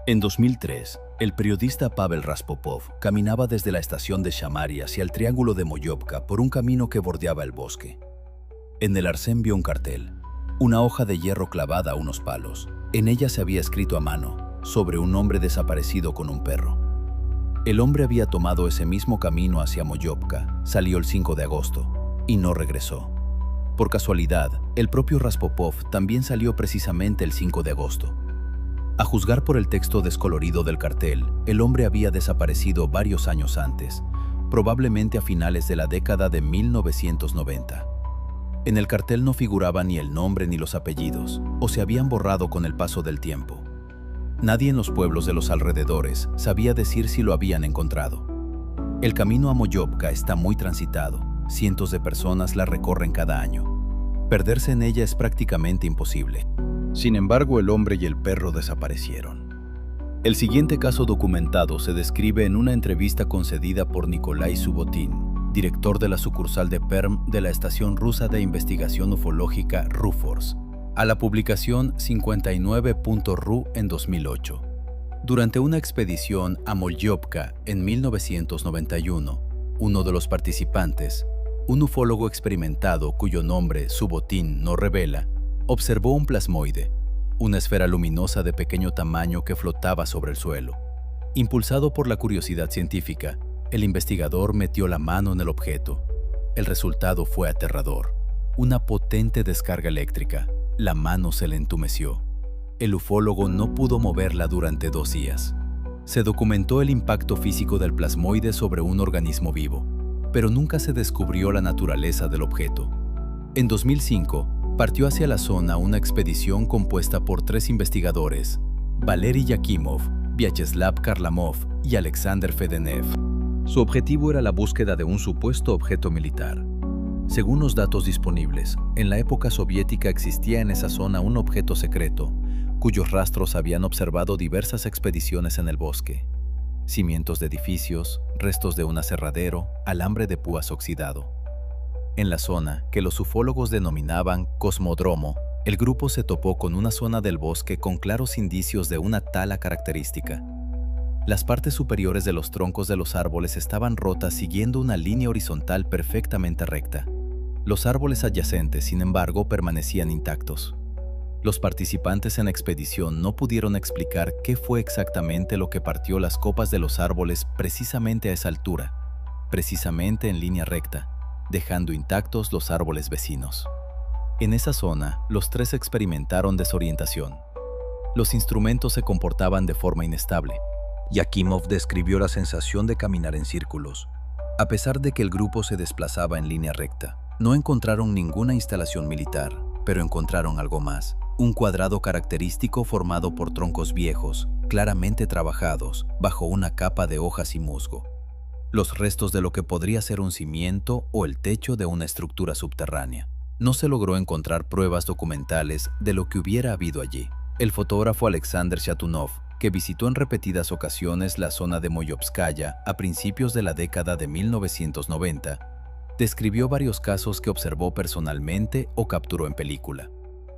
En 2003, el periodista Pavel Raspopov caminaba desde la estación de Shamari hacia el Triángulo de Moyopka por un camino que bordeaba el bosque. En el arcén vio un cartel, una hoja de hierro clavada a unos palos. En ella se había escrito a mano, sobre un hombre desaparecido con un perro. El hombre había tomado ese mismo camino hacia Moyopka, salió el 5 de agosto y no regresó. Por casualidad, el propio Raspopov también salió precisamente el 5 de agosto. A juzgar por el texto descolorido del cartel, el hombre había desaparecido varios años antes, probablemente a finales de la década de 1990. En el cartel no figuraba ni el nombre ni los apellidos, o se habían borrado con el paso del tiempo. Nadie en los pueblos de los alrededores sabía decir si lo habían encontrado. El camino a Moyopka está muy transitado, cientos de personas la recorren cada año. Perderse en ella es prácticamente imposible. Sin embargo, el hombre y el perro desaparecieron. El siguiente caso documentado se describe en una entrevista concedida por Nikolai Subotin, director de la sucursal de Perm de la Estación Rusa de Investigación Ufológica RUFORS, a la publicación 59.ru en 2008. Durante una expedición a Molyopka en 1991, uno de los participantes, un ufólogo experimentado cuyo nombre Subotin no revela, observó un plasmoide, una esfera luminosa de pequeño tamaño que flotaba sobre el suelo. Impulsado por la curiosidad científica, el investigador metió la mano en el objeto. El resultado fue aterrador. Una potente descarga eléctrica. La mano se le entumeció. El ufólogo no pudo moverla durante 2 días. Se documentó el impacto físico del plasmoide sobre un organismo vivo, pero nunca se descubrió la naturaleza del objeto. En 2005, partió hacia la zona una expedición compuesta por 3 investigadores, Valery Yakimov, Vyacheslav Karlamov y Alexander Fedenev. Su objetivo era la búsqueda de un supuesto objeto militar. Según los datos disponibles, en la época soviética existía en esa zona un objeto secreto, cuyos rastros habían observado diversas expediciones en el bosque. Cimientos de edificios, restos de un aserradero, alambre de púas oxidado. En la zona, que los ufólogos denominaban Cosmodromo, el grupo se topó con una zona del bosque con claros indicios de una tala característica. Las partes superiores de los troncos de los árboles estaban rotas siguiendo una línea horizontal perfectamente recta. Los árboles adyacentes, sin embargo, permanecían intactos. Los participantes en la expedición no pudieron explicar qué fue exactamente lo que partió las copas de los árboles precisamente a esa altura, precisamente en línea recta, dejando intactos los árboles vecinos. En esa zona, los 3 experimentaron desorientación. Los instrumentos se comportaban de forma inestable. Yakimov describió la sensación de caminar en círculos. A pesar de que el grupo se desplazaba en línea recta, no encontraron ninguna instalación militar, pero encontraron algo más. Un cuadrado característico formado por troncos viejos, claramente trabajados, bajo una capa de hojas y musgo. Los restos de lo que podría ser un cimiento o el techo de una estructura subterránea. No se logró encontrar pruebas documentales de lo que hubiera habido allí. El fotógrafo Alexander Shatunov, que visitó en repetidas ocasiones la zona de Molyopskaya a principios de la década de 1990, describió varios casos que observó personalmente o capturó en película.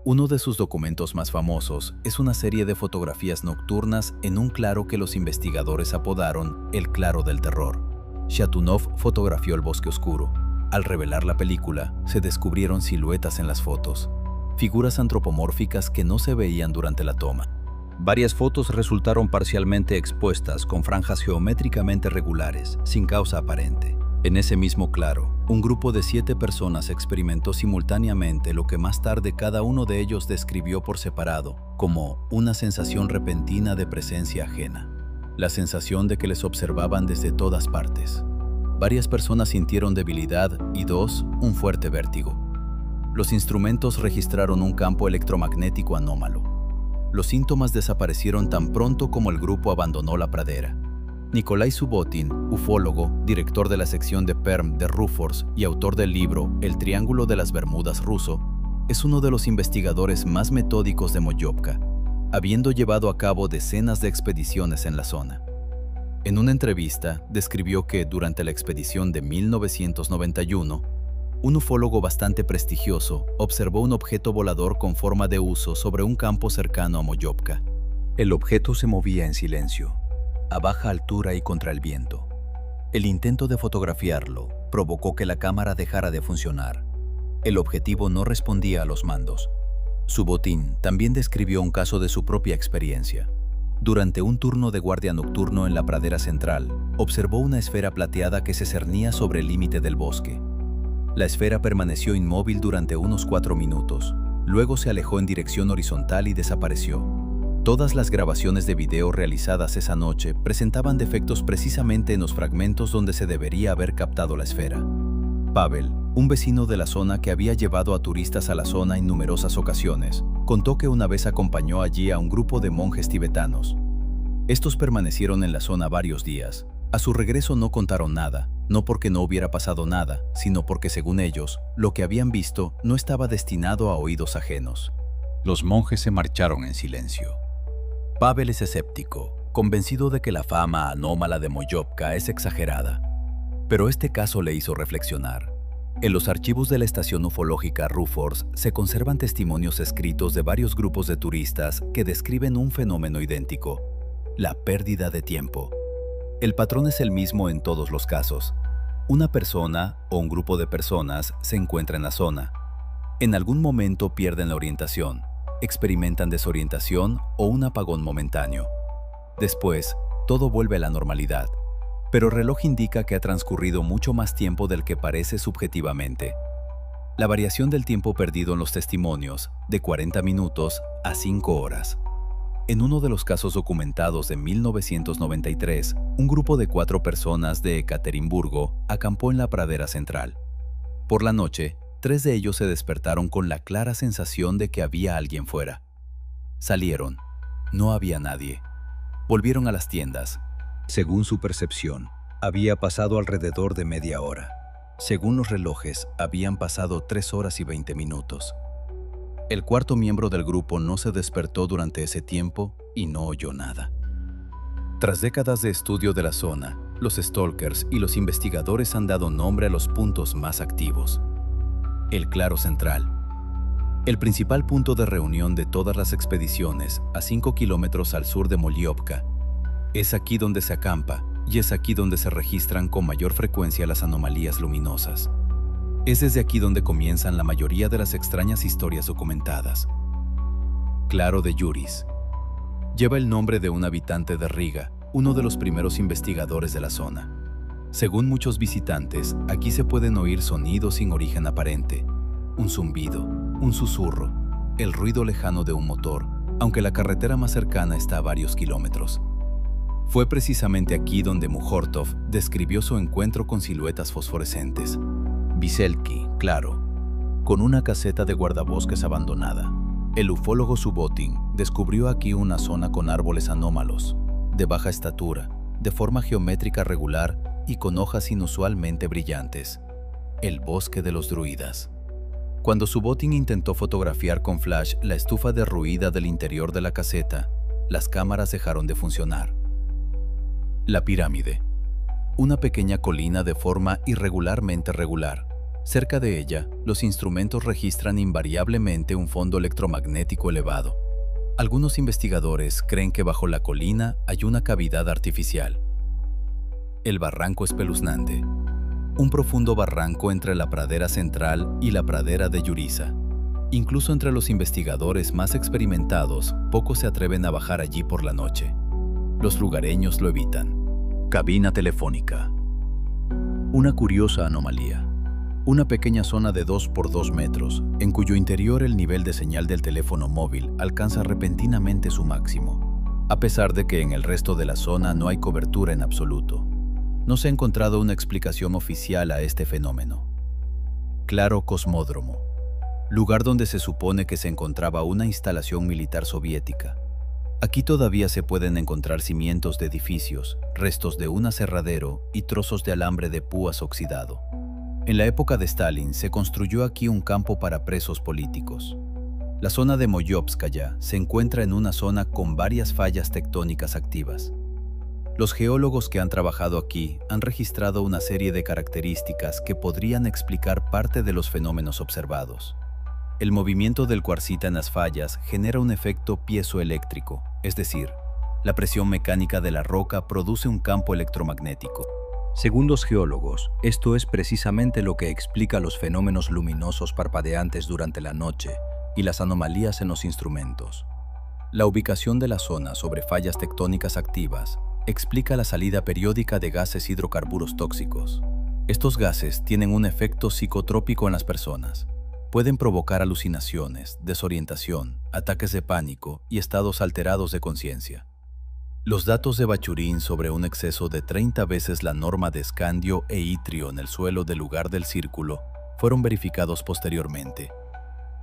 Uno de sus documentos más famosos es una serie de fotografías nocturnas en un claro que los investigadores apodaron el Claro del Terror. Shatunov fotografió el bosque oscuro. Al revelar la película, se descubrieron siluetas en las fotos, figuras antropomórficas que no se veían durante la toma. Varias fotos resultaron parcialmente expuestas con franjas geométricamente regulares, sin causa aparente. En ese mismo claro, un grupo de 7 personas experimentó simultáneamente lo que más tarde cada uno de ellos describió por separado como una sensación repentina de presencia ajena. La sensación de que les observaban desde todas partes. Varias personas sintieron debilidad y 2, un fuerte vértigo. Los instrumentos registraron un campo electromagnético anómalo. Los síntomas desaparecieron tan pronto como el grupo abandonó la pradera. Nikolai Subotin, ufólogo, director de la sección de Perm de RUFORS y autor del libro El Triángulo de las Bermudas ruso, es uno de los investigadores más metódicos de Molyopka, habiendo llevado a cabo decenas de expediciones en la zona. En una entrevista, describió que durante la expedición de 1991, un ufólogo bastante prestigioso observó un objeto volador con forma de huso sobre un campo cercano a Molyopka. El objeto se movía en silencio, a baja altura y contra el viento. El intento de fotografiarlo provocó que la cámara dejara de funcionar. El objetivo no respondía a los mandos. Subotin también describió un caso de su propia experiencia. Durante un turno de guardia nocturno en la pradera central, observó una esfera plateada que se cernía sobre el límite del bosque. La esfera permaneció inmóvil durante unos 4 minutos. Luego se alejó en dirección horizontal y desapareció. Todas las grabaciones de video realizadas esa noche presentaban defectos precisamente en los fragmentos donde se debería haber captado la esfera. Pavel, un vecino de la zona que había llevado a turistas a la zona en numerosas ocasiones, contó que una vez acompañó allí a un grupo de monjes tibetanos. Estos permanecieron en la zona varios días. A su regreso no contaron nada, no porque no hubiera pasado nada, sino porque, según ellos, lo que habían visto no estaba destinado a oídos ajenos. Los monjes se marcharon en silencio. Pavel es escéptico, convencido de que la fama anómala de Molyopka es exagerada. Pero este caso le hizo reflexionar. En los archivos de la estación ufológica Rufors se conservan testimonios escritos de varios grupos de turistas que describen un fenómeno idéntico: la pérdida de tiempo. El patrón es el mismo en todos los casos. Una persona o un grupo de personas se encuentra en la zona. En algún momento pierden la orientación, experimentan desorientación o un apagón momentáneo. Después, todo vuelve a la normalidad, pero el reloj indica que ha transcurrido mucho más tiempo del que parece subjetivamente. La variación del tiempo perdido en los testimonios, de 40 minutos a 5 horas. En uno de los casos documentados de 1993, un grupo de 4 personas de Ekaterimburgo acampó en la pradera central. Por la noche, 3 de ellos se despertaron con la clara sensación de que había alguien fuera. Salieron. No había nadie. Volvieron a las tiendas. Según su percepción, había pasado alrededor de media hora. Según los relojes, habían pasado 3 horas y 20 minutos. El cuarto miembro del grupo no se despertó durante ese tiempo y no oyó nada. Tras décadas de estudio de la zona, los stalkers y los investigadores han dado nombre a los puntos más activos. El Claro Central. El principal punto de reunión de todas las expediciones, a 5 kilómetros al sur de Molyovka. Es aquí donde se acampa y es aquí donde se registran con mayor frecuencia las anomalías luminosas. Es desde aquí donde comienzan la mayoría de las extrañas historias documentadas. Claro de Yuris. Lleva el nombre de un habitante de Riga, uno de los primeros investigadores de la zona. Según muchos visitantes, aquí se pueden oír sonidos sin origen aparente. Un zumbido, un susurro, el ruido lejano de un motor, aunque la carretera más cercana está a varios kilómetros. Fue precisamente aquí donde Muhortov describió su encuentro con siluetas fosforescentes. Biselki, claro, con una caseta de guardabosques abandonada. El ufólogo Subotin descubrió aquí una zona con árboles anómalos, de baja estatura, de forma geométrica regular y con hojas inusualmente brillantes. El bosque de los druidas. Cuando Subotin intentó fotografiar con flash la estufa derruida del interior de la caseta, las cámaras dejaron de funcionar. La pirámide. Una pequeña colina de forma irregularmente regular. Cerca de ella, los instrumentos registran invariablemente un fondo electromagnético elevado. Algunos investigadores creen que bajo la colina hay una cavidad artificial. El barranco espeluznante. Un profundo barranco entre la pradera central y la pradera de Yuriza. Incluso entre los investigadores más experimentados, pocos se atreven a bajar allí por la noche. Los lugareños lo evitan. Cabina telefónica. Una curiosa anomalía. Una pequeña zona de 2 por 2 metros, en cuyo interior el nivel de señal del teléfono móvil alcanza repentinamente su máximo, a pesar de que en el resto de la zona no hay cobertura en absoluto. No se ha encontrado una explicación oficial a este fenómeno. Claro Cosmódromo. Lugar donde se supone que se encontraba una instalación militar soviética. Aquí todavía se pueden encontrar cimientos de edificios, restos de un aserradero y trozos de alambre de púas oxidado. En la época de Stalin se construyó aquí un campo para presos políticos. La zona de Molyovskaya se encuentra en una zona con varias fallas tectónicas activas. Los geólogos que han trabajado aquí han registrado una serie de características que podrían explicar parte de los fenómenos observados. El movimiento del cuarcita en las fallas genera un efecto piezoeléctrico, es decir, la presión mecánica de la roca produce un campo electromagnético. Según los geólogos, esto es precisamente lo que explica los fenómenos luminosos parpadeantes durante la noche y las anomalías en los instrumentos. La ubicación de la zona sobre fallas tectónicas activas explica la salida periódica de gases hidrocarburos tóxicos. Estos gases tienen un efecto psicotrópico en las personas. Pueden provocar alucinaciones, desorientación, ataques de pánico y estados alterados de conciencia. Los datos de Bachurin sobre un exceso de 30 veces la norma de escandio e itrio en el suelo del lugar del círculo fueron verificados posteriormente.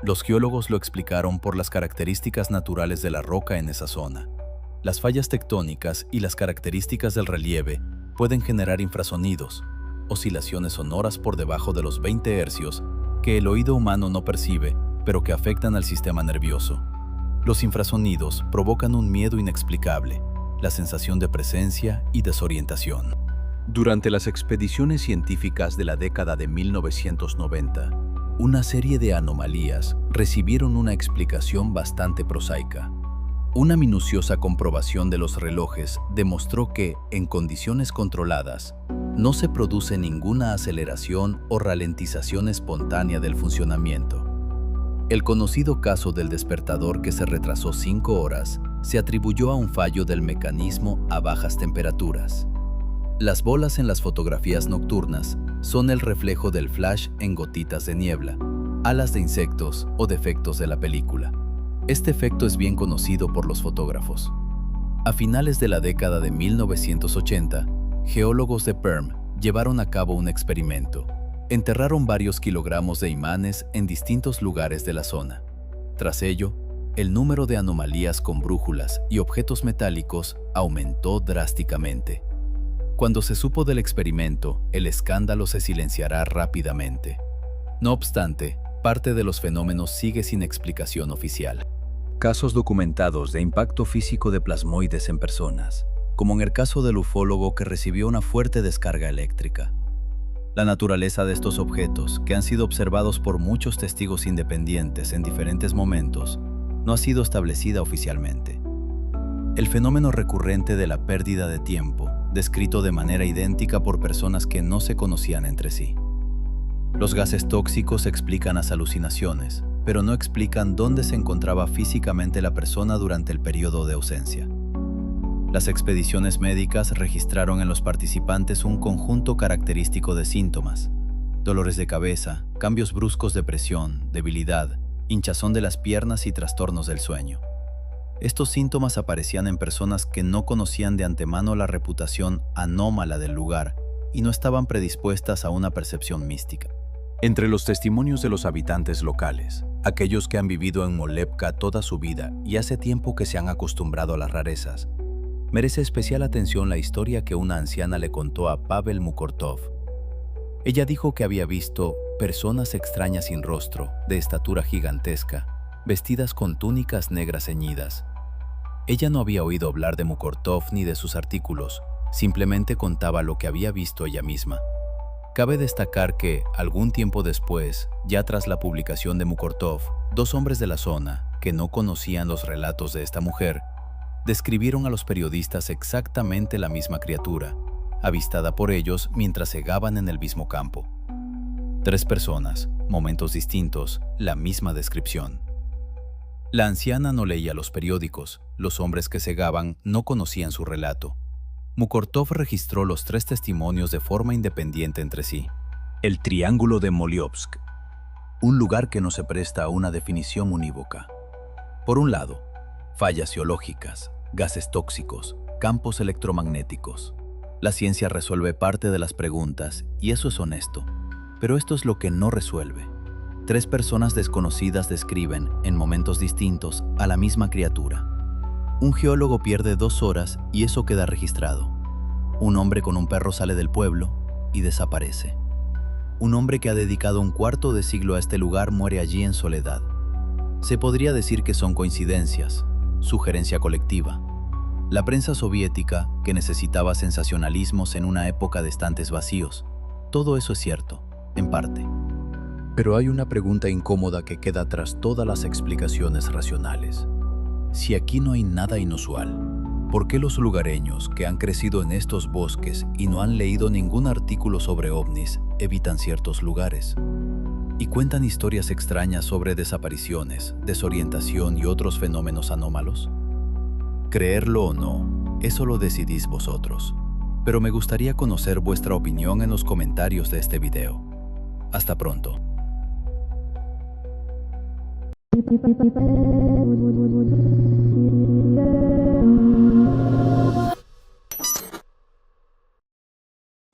Los geólogos lo explicaron por las características naturales de la roca en esa zona. Las fallas tectónicas y las características del relieve pueden generar infrasonidos, oscilaciones sonoras por debajo de los 20 hercios que el oído humano no percibe, pero que afectan al sistema nervioso. Los infrasonidos provocan un miedo inexplicable, la sensación de presencia y desorientación. Durante las expediciones científicas de la década de 1990, una serie de anomalías recibieron una explicación bastante prosaica. Una minuciosa comprobación de los relojes demostró que, en condiciones controladas, no se produce ninguna aceleración o ralentización espontánea del funcionamiento. El conocido caso del despertador que se retrasó 5 horas se atribuyó a un fallo del mecanismo a bajas temperaturas. Las bolas en las fotografías nocturnas son el reflejo del flash en gotitas de niebla, alas de insectos o defectos de la película. Este efecto es bien conocido por los fotógrafos. A finales de la década de 1980, geólogos de Perm llevaron a cabo un experimento. Enterraron varios kilogramos de imanes en distintos lugares de la zona. Tras ello, el número de anomalías con brújulas y objetos metálicos aumentó drásticamente. Cuando se supo del experimento, el escándalo se silenciará rápidamente. No obstante, parte de los fenómenos sigue sin explicación oficial. Casos documentados de impacto físico de plasmoides en personas, como en el caso del ufólogo que recibió una fuerte descarga eléctrica. La naturaleza de estos objetos, que han sido observados por muchos testigos independientes en diferentes momentos, no ha sido establecida oficialmente. El fenómeno recurrente de la pérdida de tiempo, descrito de manera idéntica por personas que no se conocían entre sí. Los gases tóxicos explican las alucinaciones, pero no explican dónde se encontraba físicamente la persona durante el periodo de ausencia. Las expediciones médicas registraron en los participantes un conjunto característico de síntomas: dolores de cabeza, cambios bruscos de presión, debilidad, hinchazón de las piernas y trastornos del sueño. Estos síntomas aparecían en personas que no conocían de antemano la reputación anómala del lugar y no estaban predispuestas a una percepción mística. Entre los testimonios de los habitantes locales, aquellos que han vivido en Molepka toda su vida y hace tiempo que se han acostumbrado a las rarezas, merece especial atención la historia que una anciana le contó a Pavel Mukortov. Ella dijo que había visto personas extrañas sin rostro, de estatura gigantesca, vestidas con túnicas negras ceñidas. Ella no había oído hablar de Mukortov ni de sus artículos, simplemente contaba lo que había visto ella misma. Cabe destacar que, algún tiempo después, ya tras la publicación de Mukortov, 2 hombres de la zona, que no conocían los relatos de esta mujer, describieron a los periodistas exactamente la misma criatura, avistada por ellos mientras segaban en el mismo campo. 3 personas, momentos distintos, la misma descripción. La anciana no leía los periódicos, los hombres que segaban no conocían su relato. Mukortov registró los 3 testimonios de forma independiente entre sí. El Triángulo de Molyovsk, un lugar que no se presta a una definición unívoca. Por un lado, fallas geológicas, gases tóxicos, campos electromagnéticos. La ciencia resuelve parte de las preguntas, y eso es honesto. Pero esto es lo que no resuelve. 3 personas desconocidas describen, en momentos distintos, a la misma criatura. Un geólogo pierde 2 horas y eso queda registrado. Un hombre con un perro sale del pueblo y desaparece. Un hombre que ha dedicado un cuarto de siglo a este lugar muere allí en soledad. Se podría decir que son coincidencias, sugerencia colectiva. La prensa soviética, que necesitaba sensacionalismos en una época de estantes vacíos. Todo eso es cierto, en parte. Pero hay una pregunta incómoda que queda tras todas las explicaciones racionales. Si aquí no hay nada inusual, ¿por qué los lugareños que han crecido en estos bosques y no han leído ningún artículo sobre ovnis evitan ciertos lugares? Y cuentan historias extrañas sobre desapariciones, desorientación y otros fenómenos anómalos. Creerlo o no, eso lo decidís vosotros. Pero me gustaría conocer vuestra opinión en los comentarios de este video. Hasta pronto.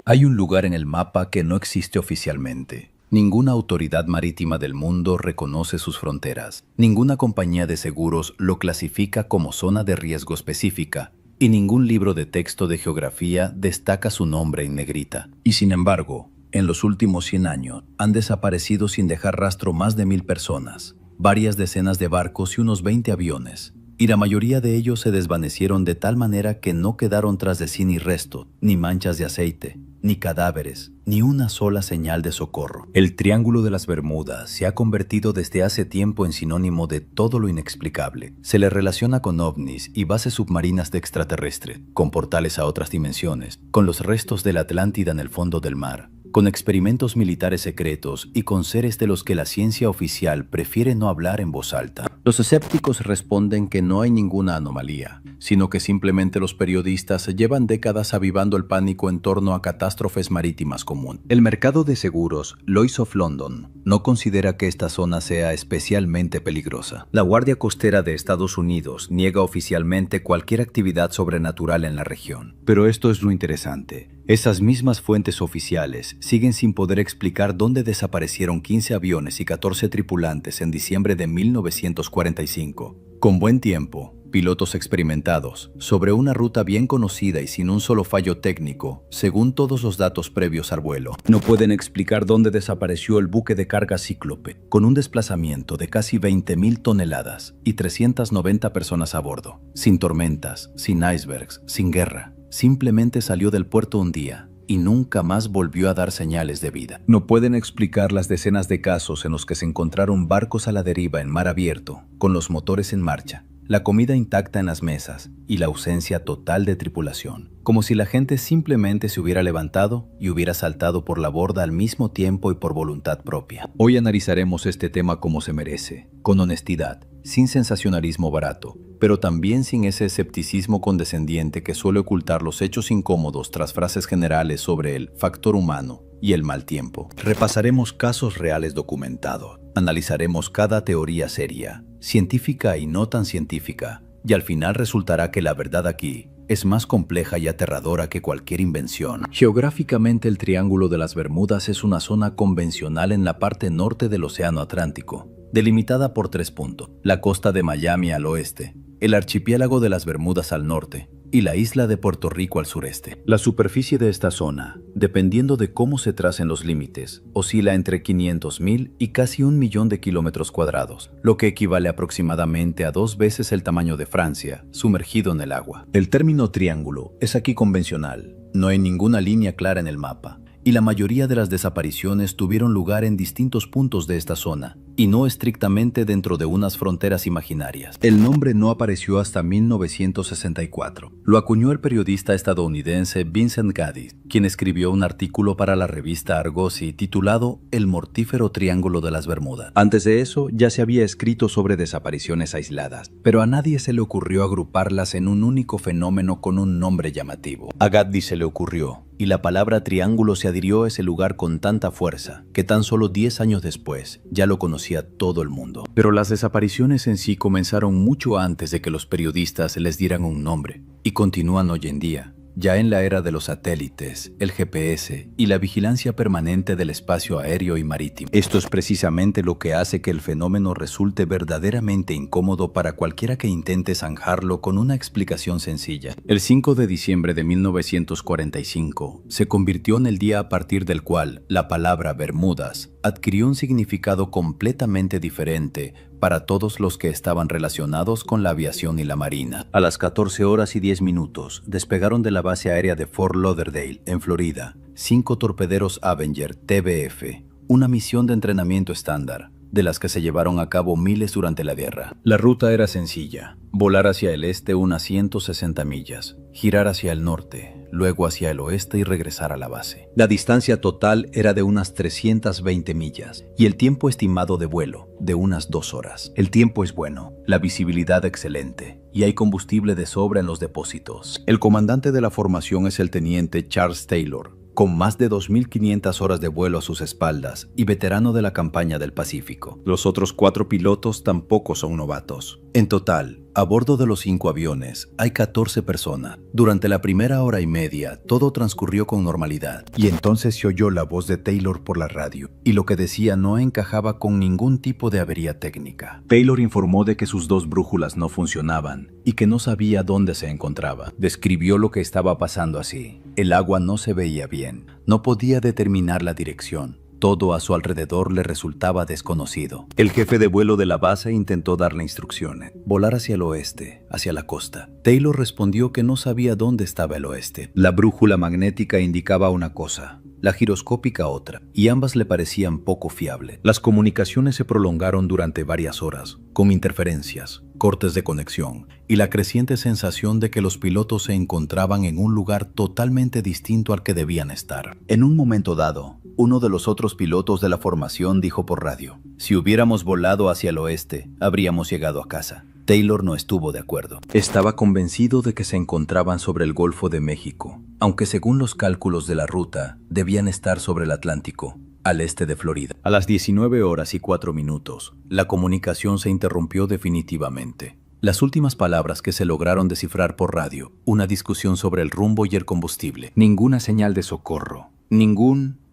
Hay un lugar en el mapa que no existe oficialmente. Ninguna autoridad marítima del mundo reconoce sus fronteras. Ninguna compañía de seguros lo clasifica como zona de riesgo específica. Y ningún libro de texto de geografía destaca su nombre en negrita. Y sin embargo, en los últimos 100 años han desaparecido sin dejar rastro más de 1000 personas, varias decenas de barcos y unos 20 aviones. y la mayoría de ellos se desvanecieron de tal manera que no quedaron tras de sí ni resto, ni manchas de aceite, ni cadáveres, ni una sola señal de socorro. El Triángulo de las Bermudas se ha convertido desde hace tiempo en sinónimo de todo lo inexplicable. Se le relaciona con ovnis y bases submarinas de extraterrestres, con portales a otras dimensiones, con los restos de la Atlántida en el fondo del mar, con experimentos militares secretos y con seres de los que la ciencia oficial prefiere no hablar en voz alta. Los escépticos responden que no hay ninguna anomalía, sino que simplemente los periodistas llevan décadas avivando el pánico en torno a catástrofes marítimas comunes. El mercado de seguros, Lloyd's of London, no considera que esta zona sea especialmente peligrosa. La Guardia Costera de Estados Unidos niega oficialmente cualquier actividad sobrenatural en la región. Pero esto es lo interesante. Esas mismas fuentes oficiales siguen sin poder explicar dónde desaparecieron 15 aviones y 14 tripulantes en diciembre de 1945. Con buen tiempo, pilotos experimentados, sobre una ruta bien conocida y sin un solo fallo técnico, según todos los datos previos al vuelo, no pueden explicar dónde desapareció el buque de carga Cíclope, con un desplazamiento de casi 20.000 toneladas y 390 personas a bordo, sin tormentas, sin icebergs, sin guerra. Simplemente salió del puerto un día y nunca más volvió a dar señales de vida. No pueden explicar las decenas de casos en los que se encontraron barcos a la deriva en mar abierto, con los motores en marcha, la comida intacta en las mesas y la ausencia total de tripulación, como si la gente simplemente se hubiera levantado y hubiera saltado por la borda al mismo tiempo y por voluntad propia. Hoy analizaremos este tema como se merece, con honestidad, sin sensacionalismo barato, pero también sin ese escepticismo condescendiente que suele ocultar los hechos incómodos tras frases generales sobre el factor humano y el mal tiempo. Repasaremos casos reales documentados, analizaremos cada teoría seria, científica y no tan científica, y al final resultará que la verdad aquí es más compleja y aterradora que cualquier invención. Geográficamente, el Triángulo de las Bermudas es una zona convencional en la parte norte del Océano Atlántico, delimitada por 3 puntos: la costa de Miami al oeste, el archipiélago de las Bermudas al norte y la isla de Puerto Rico al sureste. La superficie de esta zona, dependiendo de cómo se tracen los límites, oscila entre 500.000 y casi 1 millón de kilómetros cuadrados, lo que equivale aproximadamente a 2 veces el tamaño de Francia, sumergido en el agua. El término triángulo es aquí convencional, no hay ninguna línea clara en el mapa, y la mayoría de las desapariciones tuvieron lugar en distintos puntos de esta zona, y no estrictamente dentro de unas fronteras imaginarias. El nombre no apareció hasta 1964. Lo acuñó el periodista estadounidense Vincent Gaddis, quien escribió un artículo para la revista Argosy titulado El mortífero Triángulo de las Bermudas. Antes de eso, ya se había escrito sobre desapariciones aisladas, pero a nadie se le ocurrió agruparlas en un único fenómeno con un nombre llamativo. A Gaddis se le ocurrió, y la palabra triángulo se adhirió a ese lugar con tanta fuerza que tan solo 10 años después ya lo conocía todo el mundo. Pero las desapariciones en sí comenzaron mucho antes de que los periodistas les dieran un nombre, y continúan hoy en día, ya en la era de los satélites, el GPS y la vigilancia permanente del espacio aéreo y marítimo. Esto es precisamente lo que hace que el fenómeno resulte verdaderamente incómodo para cualquiera que intente zanjarlo con una explicación sencilla. El 5 de diciembre de 1945 se convirtió en el día a partir del cual la palabra Bermudas adquirió un significado completamente diferente para todos los que estaban relacionados con la aviación y la marina. A las 14 horas y 10 minutos despegaron de la base aérea de Fort Lauderdale, en Florida, 5 torpederos Avenger TBF, una misión de entrenamiento estándar, de las que se llevaron a cabo miles durante la guerra. La ruta era sencilla: volar hacia el este unas 160 millas, girar hacia el norte, luego hacia el oeste y regresar a la base. La distancia total era de unas 320 millas y el tiempo estimado de vuelo de unas 2 horas. El tiempo es bueno, la visibilidad excelente y hay combustible de sobra en los depósitos. El comandante de la formación es el teniente Charles Taylor, con más de 2.500 horas de vuelo a sus espaldas y veterano de la campaña del Pacífico. Los otros 4 pilotos tampoco son novatos. En total, a bordo de los 5 aviones hay 14 personas. Durante la primera hora y media, todo transcurrió con normalidad, y entonces se oyó la voz de Taylor por la radio, y lo que decía no encajaba con ningún tipo de avería técnica. Taylor informó de que sus 2 brújulas no funcionaban y que no sabía dónde se encontraba. Describió lo que estaba pasando así: el agua no se veía bien, no podía determinar la dirección. Todo a su alrededor le resultaba desconocido. El jefe de vuelo de la base intentó darle instrucciones. Volar hacia el oeste, hacia la costa. Taylor respondió que no sabía dónde estaba el oeste. La brújula magnética indicaba una cosa, la giroscópica otra, y ambas le parecían poco fiables. Las comunicaciones se prolongaron durante varias horas, con interferencias, cortes de conexión y la creciente sensación de que los pilotos se encontraban en un lugar totalmente distinto al que debían estar. En un momento dado, uno de los otros pilotos de la formación dijo por radio: "Si hubiéramos volado hacia el oeste, habríamos llegado a casa". Taylor no estuvo de acuerdo. Estaba convencido de que se encontraban sobre el Golfo de México, aunque según los cálculos de la ruta, debían estar sobre el Atlántico, al este de Florida. A las 19:04, la comunicación se interrumpió definitivamente. Las últimas palabras que se lograron descifrar por radio, una discusión sobre el rumbo y el combustible. Ninguna señal de socorro,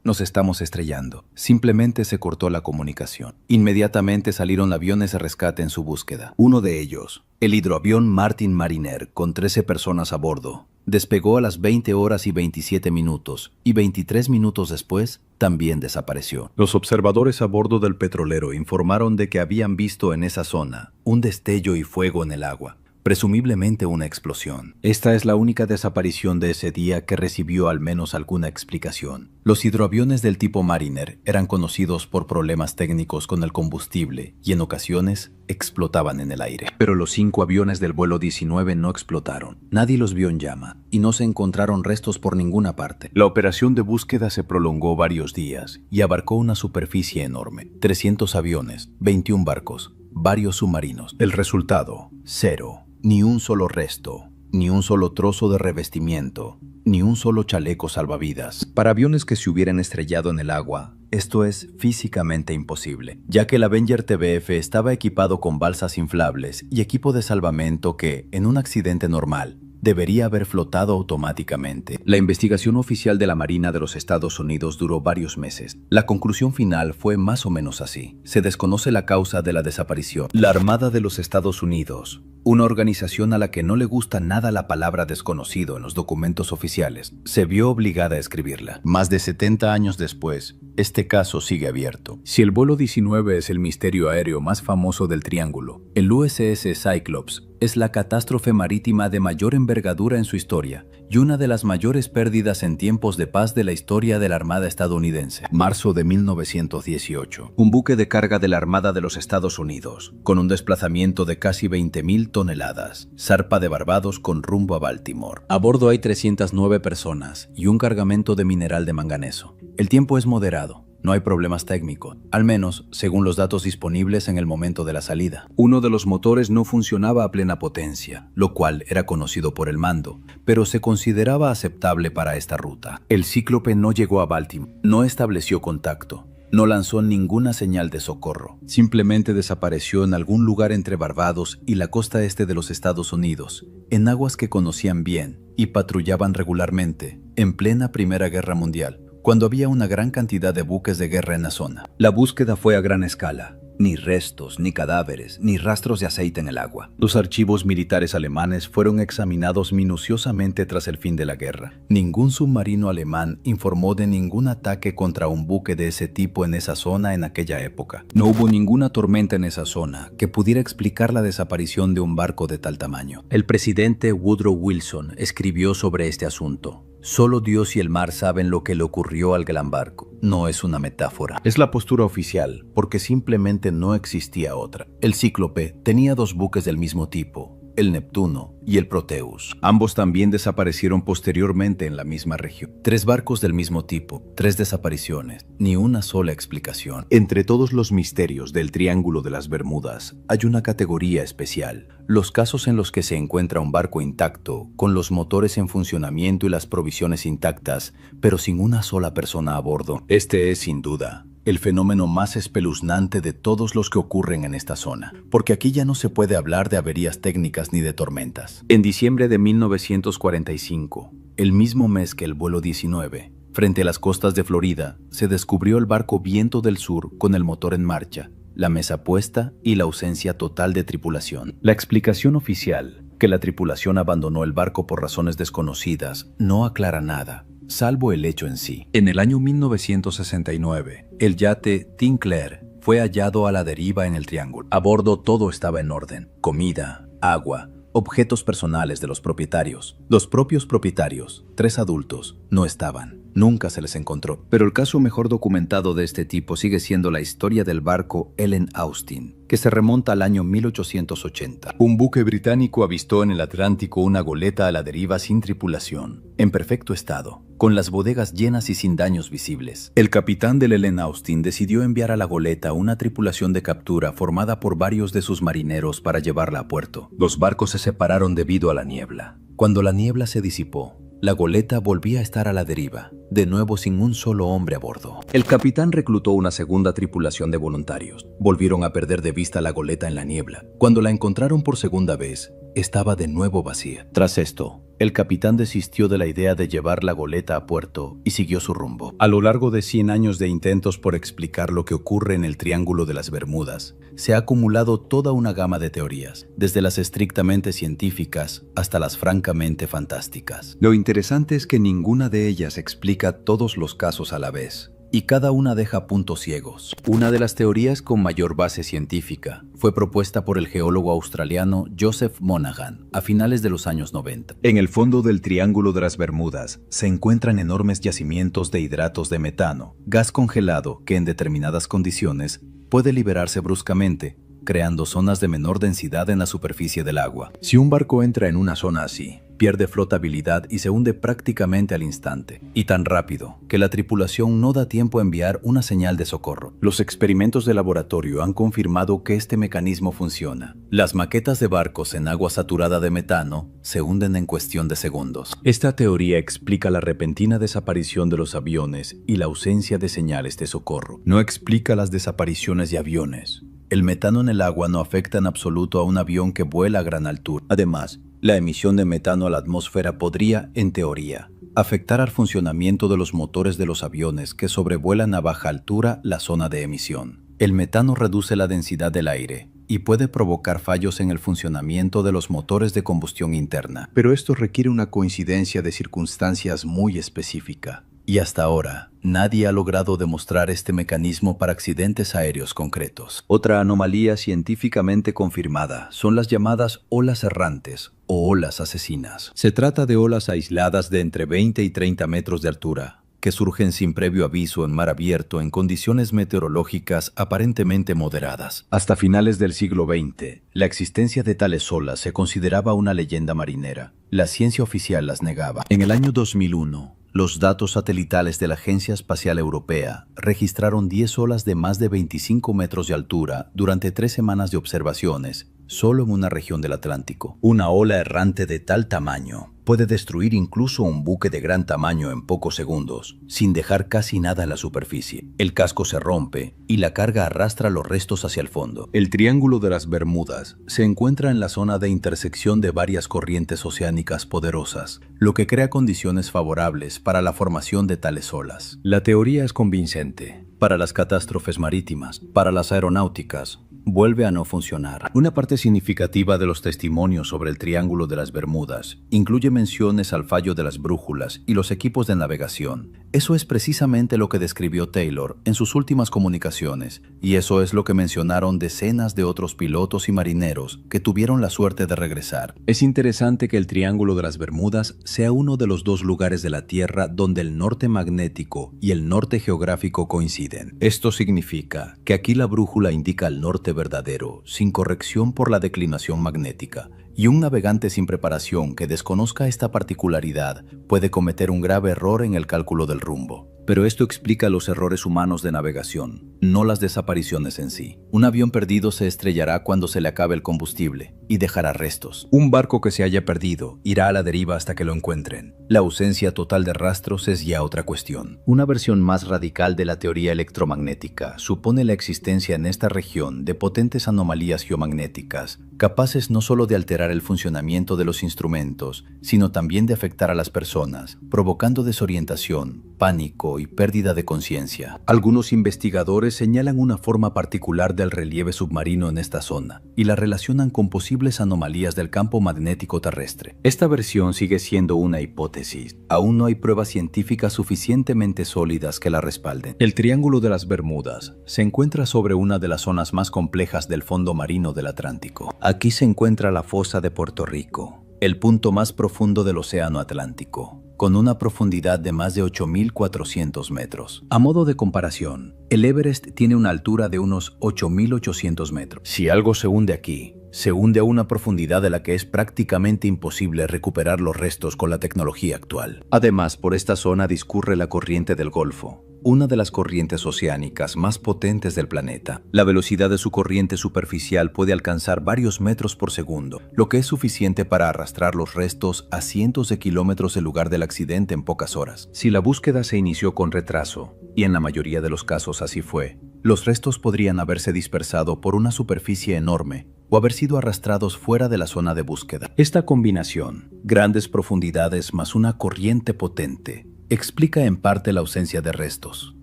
nos estamos estrellando. Simplemente se cortó la comunicación. Inmediatamente salieron aviones de rescate en su búsqueda. Uno de ellos, el hidroavión Martin Mariner, con 13 personas a bordo, despegó a las 20:27 y 23 minutos después también desapareció. Los observadores a bordo del petrolero informaron de que habían visto en esa zona un destello y fuego en el agua, presumiblemente una explosión. Esta es la única desaparición de ese día que recibió al menos alguna explicación. Los hidroaviones del tipo Mariner eran conocidos por problemas técnicos con el combustible y en ocasiones explotaban en el aire. Pero los 5 aviones del vuelo 19 no explotaron. Nadie los vio en llama y no se encontraron restos por ninguna parte. La operación de búsqueda se prolongó varios días y abarcó una superficie enorme. 300 aviones, 21 barcos, varios submarinos. El resultado: 0. Ni un solo resto, ni un solo trozo de revestimiento, ni un solo chaleco salvavidas. Para aviones que se hubieran estrellado en el agua, esto es físicamente imposible, ya que el Avenger TBF estaba equipado con balsas inflables y equipo de salvamento que, en un accidente normal, debería haber flotado automáticamente. La investigación oficial de la Marina de los Estados Unidos duró varios meses. La conclusión final fue más o menos así. Se desconoce la causa de la desaparición. La Armada de los Estados Unidos, una organización a la que no le gusta nada la palabra desconocido en los documentos oficiales, se vio obligada a escribirla. Más de 70 años después, este caso sigue abierto. Si el vuelo 19 es el misterio aéreo más famoso del Triángulo, el USS Cyclops es la catástrofe marítima de mayor envergadura en su historia y una de las mayores pérdidas en tiempos de paz de la historia de la Armada estadounidense. Marzo de 1918. Un buque de carga de la Armada de los Estados Unidos, con un desplazamiento de casi 20.000 toneladas, zarpa de Barbados con rumbo a Baltimore. A bordo hay 309 personas y un cargamento de mineral de manganeso. El tiempo es moderado. No hay problemas técnicos, al menos según los datos disponibles en el momento de la salida. Uno de los motores no funcionaba a plena potencia, lo cual era conocido por el mando, pero se consideraba aceptable para esta ruta. El Cíclope no llegó a Baltimore, no estableció contacto, no lanzó ninguna señal de socorro. Simplemente desapareció en algún lugar entre Barbados y la costa este de los Estados Unidos, en aguas que conocían bien y patrullaban regularmente, en plena Primera Guerra Mundial, cuando había una gran cantidad de buques de guerra en la zona. La búsqueda fue a gran escala. Ni restos, ni cadáveres, ni rastros de aceite en el agua. Los archivos militares alemanes fueron examinados minuciosamente tras el fin de la guerra. Ningún submarino alemán informó de ningún ataque contra un buque de ese tipo en esa zona en aquella época. No hubo ninguna tormenta en esa zona que pudiera explicar la desaparición de un barco de tal tamaño. El presidente Woodrow Wilson escribió sobre este asunto. Solo Dios y el mar saben lo que le ocurrió al gran barco. No es una metáfora. Es la postura oficial, porque simplemente no existía otra. El Cíclope tenía 2 buques del mismo tipo, el Neptuno y el Proteus. Ambos también desaparecieron posteriormente en la misma región. 3 barcos del mismo tipo, 3 desapariciones, ni una sola explicación. Entre todos los misterios del Triángulo de las Bermudas, hay una categoría especial: los casos en los que se encuentra un barco intacto, con los motores en funcionamiento y las provisiones intactas, pero sin una sola persona a bordo. Este es, sin duda, el fenómeno más espeluznante de todos los que ocurren en esta zona, porque aquí ya no se puede hablar de averías técnicas ni de tormentas. En diciembre de 1945, el mismo mes que el vuelo 19, frente a las costas de Florida, se descubrió el barco Viento del Sur con el motor en marcha, la mesa puesta y la ausencia total de tripulación. La explicación oficial, que la tripulación abandonó el barco por razones desconocidas, no aclara nada. salvo el hecho en sí. En el año 1969, el yate Tinclair fue hallado a la deriva en el Triángulo. A bordo todo estaba en orden: comida, agua, objetos personales de los propietarios. Los propios propietarios, 3 adultos, no estaban. Nunca se les encontró. Pero el caso mejor documentado de este tipo sigue siendo la historia del barco Ellen Austin, que se remonta al año 1880. Un buque británico avistó en el Atlántico una goleta a la deriva sin tripulación, en perfecto estado, con las bodegas llenas y sin daños visibles. El capitán del Ellen Austin decidió enviar a la goleta una tripulación de captura formada por varios de sus marineros para llevarla a puerto. Los barcos se separaron debido a la niebla. Cuando la niebla se disipó, la goleta volvía a estar a la deriva, de nuevo sin un solo hombre a bordo. El capitán reclutó una segunda tripulación de voluntarios. Volvieron a perder de vista la goleta en la niebla. Cuando la encontraron por segunda vez, estaba de nuevo vacía. Tras esto, el capitán desistió de la idea de llevar la goleta a puerto y siguió su rumbo. A lo largo de 100 años de intentos por explicar lo que ocurre en el Triángulo de las Bermudas, se ha acumulado toda una gama de teorías, desde las estrictamente científicas hasta las francamente fantásticas. Lo interesante es que ninguna de ellas explica todos los casos a la vez, y cada una deja puntos ciegos. Una de las teorías con mayor base científica fue propuesta por el geólogo australiano Joseph Monaghan a finales de los años 90. En el fondo del Triángulo de las Bermudas se encuentran enormes yacimientos de hidratos de metano, gas congelado que en determinadas condiciones puede liberarse bruscamente, creando zonas de menor densidad en la superficie del agua. Si un barco entra en una zona así, pierde flotabilidad y se hunde prácticamente al instante, y tan rápido que la tripulación no da tiempo a enviar una señal de socorro. Los experimentos de laboratorio han confirmado que este mecanismo funciona. Las maquetas de barcos en agua saturada de metano se hunden en cuestión de segundos. Esta teoría explica la repentina desaparición de los aviones y la ausencia de señales de socorro. No explica las desapariciones de aviones. El metano en el agua no afecta en absoluto a un avión que vuela a gran altura. Además, la emisión de metano a la atmósfera podría, en teoría, afectar al funcionamiento de los motores de los aviones que sobrevuelan a baja altura la zona de emisión. El metano reduce la densidad del aire y puede provocar fallos en el funcionamiento de los motores de combustión interna. Pero esto requiere una coincidencia de circunstancias muy específica. Y hasta ahora, nadie ha logrado demostrar este mecanismo para accidentes aéreos concretos. Otra anomalía científicamente confirmada son las llamadas olas errantes o olas asesinas. Se trata de olas aisladas de entre 20 y 30 metros de altura, que surgen sin previo aviso en mar abierto en condiciones meteorológicas aparentemente moderadas. Hasta finales del siglo XX, la existencia de tales olas se consideraba una leyenda marinera. La ciencia oficial las negaba. En el año 2001, los datos satelitales de la Agencia Espacial Europea registraron 10 olas de más de 25 metros de altura durante 3 semanas de observaciones, solo en una región del Atlántico. Una ola errante de tal tamaño puede destruir incluso un buque de gran tamaño en pocos segundos, sin dejar casi nada en la superficie. El casco se rompe y la carga arrastra los restos hacia el fondo. El Triángulo de las Bermudas se encuentra en la zona de intersección de varias corrientes oceánicas poderosas, lo que crea condiciones favorables para la formación de tales olas. La teoría es convincente. Para las catástrofes marítimas, para las aeronáuticas, vuelve a no funcionar. Una parte significativa de los testimonios sobre el Triángulo de las Bermudas incluye menciones al fallo de las brújulas y los equipos de navegación. Eso es precisamente lo que describió Taylor en sus últimas comunicaciones, y eso es lo que mencionaron decenas de otros pilotos y marineros que tuvieron la suerte de regresar. Es interesante que el Triángulo de las Bermudas sea uno de los 2 lugares de la Tierra donde el norte magnético y el norte geográfico coinciden. Esto significa que aquí la brújula indica el norte verdadero, sin corrección por la declinación magnética, y un navegante sin preparación que desconozca esta particularidad puede cometer un grave error en el cálculo del rumbo. Pero esto explica los errores humanos de navegación, no las desapariciones en sí. Un avión perdido se estrellará cuando se le acabe el combustible y dejará restos. Un barco que se haya perdido irá a la deriva hasta que lo encuentren. La ausencia total de rastros es ya otra cuestión. Una versión más radical de la teoría electromagnética supone la existencia en esta región de potentes anomalías geomagnéticas capaces no solo de alterar el funcionamiento de los instrumentos, sino también de afectar a las personas, provocando desorientación, pánico y pérdida de conciencia. Algunos investigadores señalan una forma particular del relieve submarino en esta zona y la relacionan con posibles anomalías del campo magnético terrestre. Esta versión sigue siendo una hipótesis. Aún no hay pruebas científicas suficientemente sólidas que la respalden. El Triángulo de las Bermudas se encuentra sobre una de las zonas más complejas del fondo marino del Atlántico. Aquí se encuentra la fosa de Puerto Rico, el punto más profundo del Océano Atlántico, con una profundidad de más de 8.400 metros. A modo de comparación, el Everest tiene una altura de unos 8.800 metros. Si algo se hunde aquí, se hunde a una profundidad de la que es prácticamente imposible recuperar los restos con la tecnología actual. Además, por esta zona discurre la corriente del Golfo, una de las corrientes oceánicas más potentes del planeta. La velocidad de su corriente superficial puede alcanzar varios metros por segundo, lo que es suficiente para arrastrar los restos a cientos de kilómetros del lugar del accidente en pocas horas. Si la búsqueda se inició con retraso, y en la mayoría de los casos así fue, los restos podrían haberse dispersado por una superficie enorme o haber sido arrastrados fuera de la zona de búsqueda. Esta combinación, grandes profundidades más una corriente potente, explica en parte la ausencia de restos.